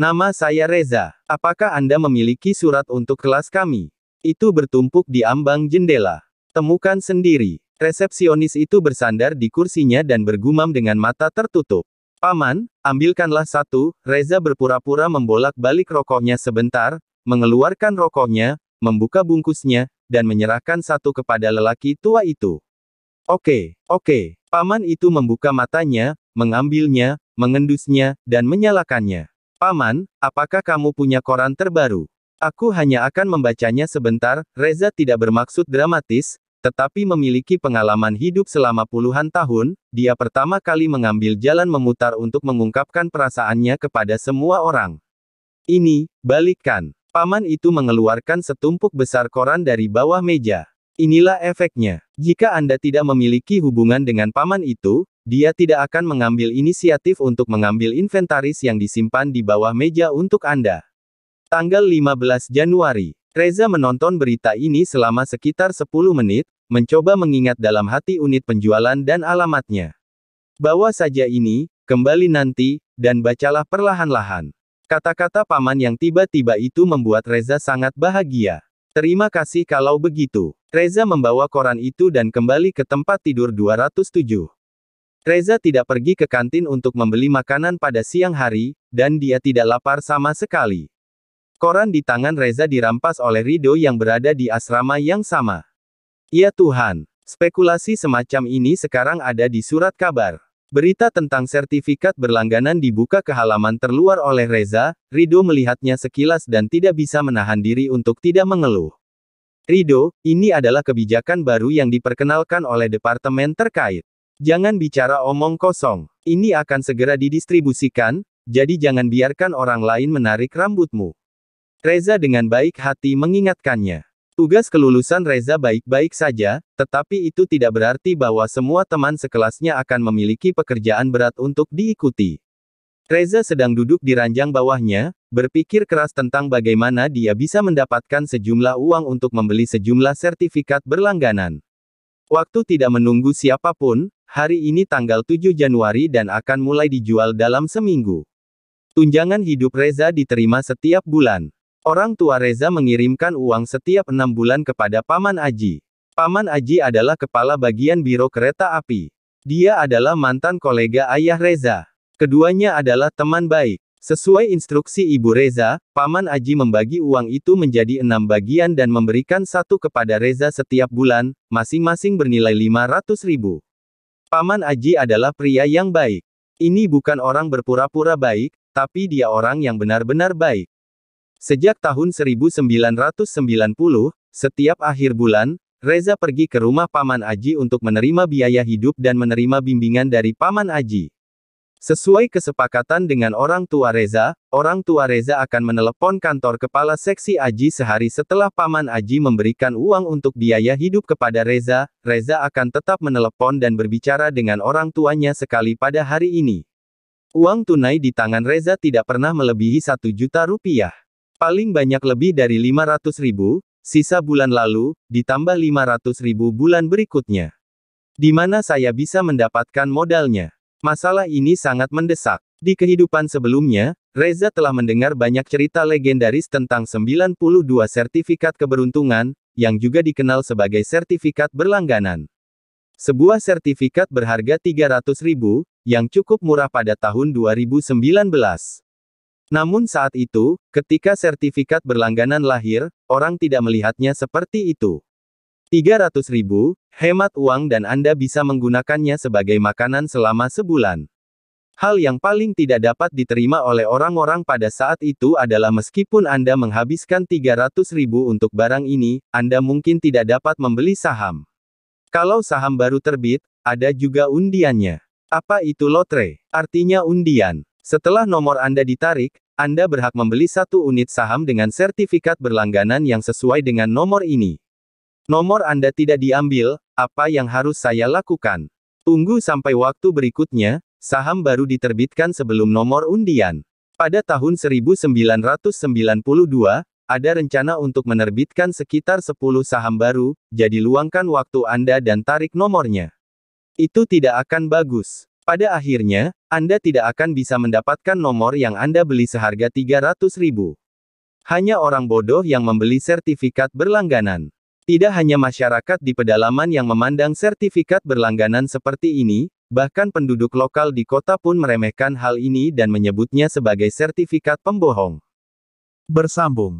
Nama saya Reza. Apakah Anda memiliki surat untuk kelas kami? Itu bertumpuk di ambang jendela. Temukan sendiri. Resepsionis itu bersandar di kursinya dan bergumam dengan mata tertutup. Paman, ambilkanlah satu. Reza berpura-pura membolak-balik rokoknya sebentar, mengeluarkan rokoknya, membuka bungkusnya, dan menyerahkan satu kepada lelaki tua itu. Oke. Paman itu membuka matanya, mengambilnya, mengendusnya, dan menyalakannya. Paman, apakah kamu punya koran terbaru? Aku hanya akan membacanya sebentar. Reza tidak bermaksud dramatis, tetapi memiliki pengalaman hidup selama puluhan tahun. Dia pertama kali mengambil jalan memutar untuk mengungkapkan perasaannya kepada semua orang. Ini, balikkan. Paman itu mengeluarkan setumpuk besar koran dari bawah meja. Inilah efeknya. Jika Anda tidak memiliki hubungan dengan paman itu, dia tidak akan mengambil inisiatif untuk mengambil inventaris yang disimpan di bawah meja untuk Anda. Tanggal 15 Januari. Reza menonton berita ini selama sekitar 10 menit, mencoba mengingat dalam hati unit penjualan dan alamatnya. Bawa saja ini, kembali nanti, dan bacalah perlahan-lahan. Kata-kata paman yang tiba-tiba itu membuat Reza sangat bahagia. Terima kasih kalau begitu. Reza membawa koran itu dan kembali ke tempat tidur 207. Reza tidak pergi ke kantin untuk membeli makanan pada siang hari, dan dia tidak lapar sama sekali. Koran di tangan Reza dirampas oleh Rido yang berada di asrama yang sama. Ya Tuhan, Spekulasi semacam ini sekarang ada di surat kabar. Berita tentang sertifikat berlangganan dibuka ke halaman terluar oleh Reza. Rido melihatnya sekilas dan tidak bisa menahan diri untuk tidak mengeluh. Rido, ini adalah kebijakan baru yang diperkenalkan oleh departemen terkait. Jangan bicara omong kosong. Ini akan segera didistribusikan, jadi jangan biarkan orang lain menarik rambutmu. Reza dengan baik hati mengingatkannya. Tugas kelulusan Reza baik-baik saja, tetapi itu tidak berarti bahwa semua teman sekelasnya akan memiliki pekerjaan berat untuk diikuti. Reza sedang duduk di ranjang bawahnya, berpikir keras tentang bagaimana dia bisa mendapatkan sejumlah uang untuk membeli sejumlah sertifikat berlangganan. Waktu tidak menunggu siapapun, hari ini tanggal 7 Januari dan akan mulai dijual dalam seminggu. Tunjangan hidup Reza diterima setiap bulan. Orang tua Reza mengirimkan uang setiap 6 bulan kepada Paman Aji. Paman Aji adalah kepala bagian biro kereta api. Dia adalah mantan kolega ayah Reza. Keduanya adalah teman baik. Sesuai instruksi Ibu Reza, Paman Aji membagi uang itu menjadi 6 bagian dan memberikan satu kepada Reza setiap bulan, masing-masing bernilai 500.000. Paman Aji adalah pria yang baik. Ini bukan orang berpura-pura baik, tapi dia orang yang benar-benar baik. Sejak tahun 1990, setiap akhir bulan, Reza pergi ke rumah Paman Aji untuk menerima biaya hidup dan menerima bimbingan dari Paman Aji. Sesuai kesepakatan dengan orang tua Reza akan menelepon kantor kepala seksi Aji sehari setelah Paman Aji memberikan uang untuk biaya hidup kepada Reza. Reza akan tetap menelepon dan berbicara dengan orang tuanya sekali pada hari ini. Uang tunai di tangan Reza tidak pernah melebihi 1 juta rupiah. Paling banyak lebih dari 500.000, sisa bulan lalu, ditambah 500.000 bulan berikutnya. Di mana saya bisa mendapatkan modalnya? Masalah ini sangat mendesak. Di kehidupan sebelumnya, Reza telah mendengar banyak cerita legendaris tentang 92 sertifikat keberuntungan, yang juga dikenal sebagai sertifikat berlangganan. Sebuah sertifikat berharga 300.000, yang cukup murah pada tahun 2019. Namun saat itu, ketika sertifikat berlangganan lahir, orang tidak melihatnya seperti itu. 300.000, hemat uang dan Anda bisa menggunakannya sebagai makanan selama sebulan. Hal yang paling tidak dapat diterima oleh orang-orang pada saat itu adalah meskipun Anda menghabiskan 300.000 untuk barang ini, Anda mungkin tidak dapat membeli saham. Kalau saham baru terbit, ada juga undiannya. Apa itu lotre? Artinya undian. Setelah nomor Anda ditarik, Anda berhak membeli 1 unit saham dengan sertifikat berlangganan yang sesuai dengan nomor ini. Nomor Anda tidak diambil, apa yang harus saya lakukan? Tunggu sampai waktu berikutnya, saham baru diterbitkan sebelum nomor undian. Pada tahun 1992, ada rencana untuk menerbitkan sekitar 10 saham baru, jadi luangkan waktu Anda dan tarik nomornya. Itu tidak akan bagus. Pada akhirnya, Anda tidak akan bisa mendapatkan nomor yang Anda beli seharga 300.000. Hanya orang bodoh yang membeli sertifikat berlangganan. Tidak hanya masyarakat di pedalaman yang memandang sertifikat berlangganan seperti ini, bahkan penduduk lokal di kota pun meremehkan hal ini dan menyebutnya sebagai sertifikat pembohong. Bersambung.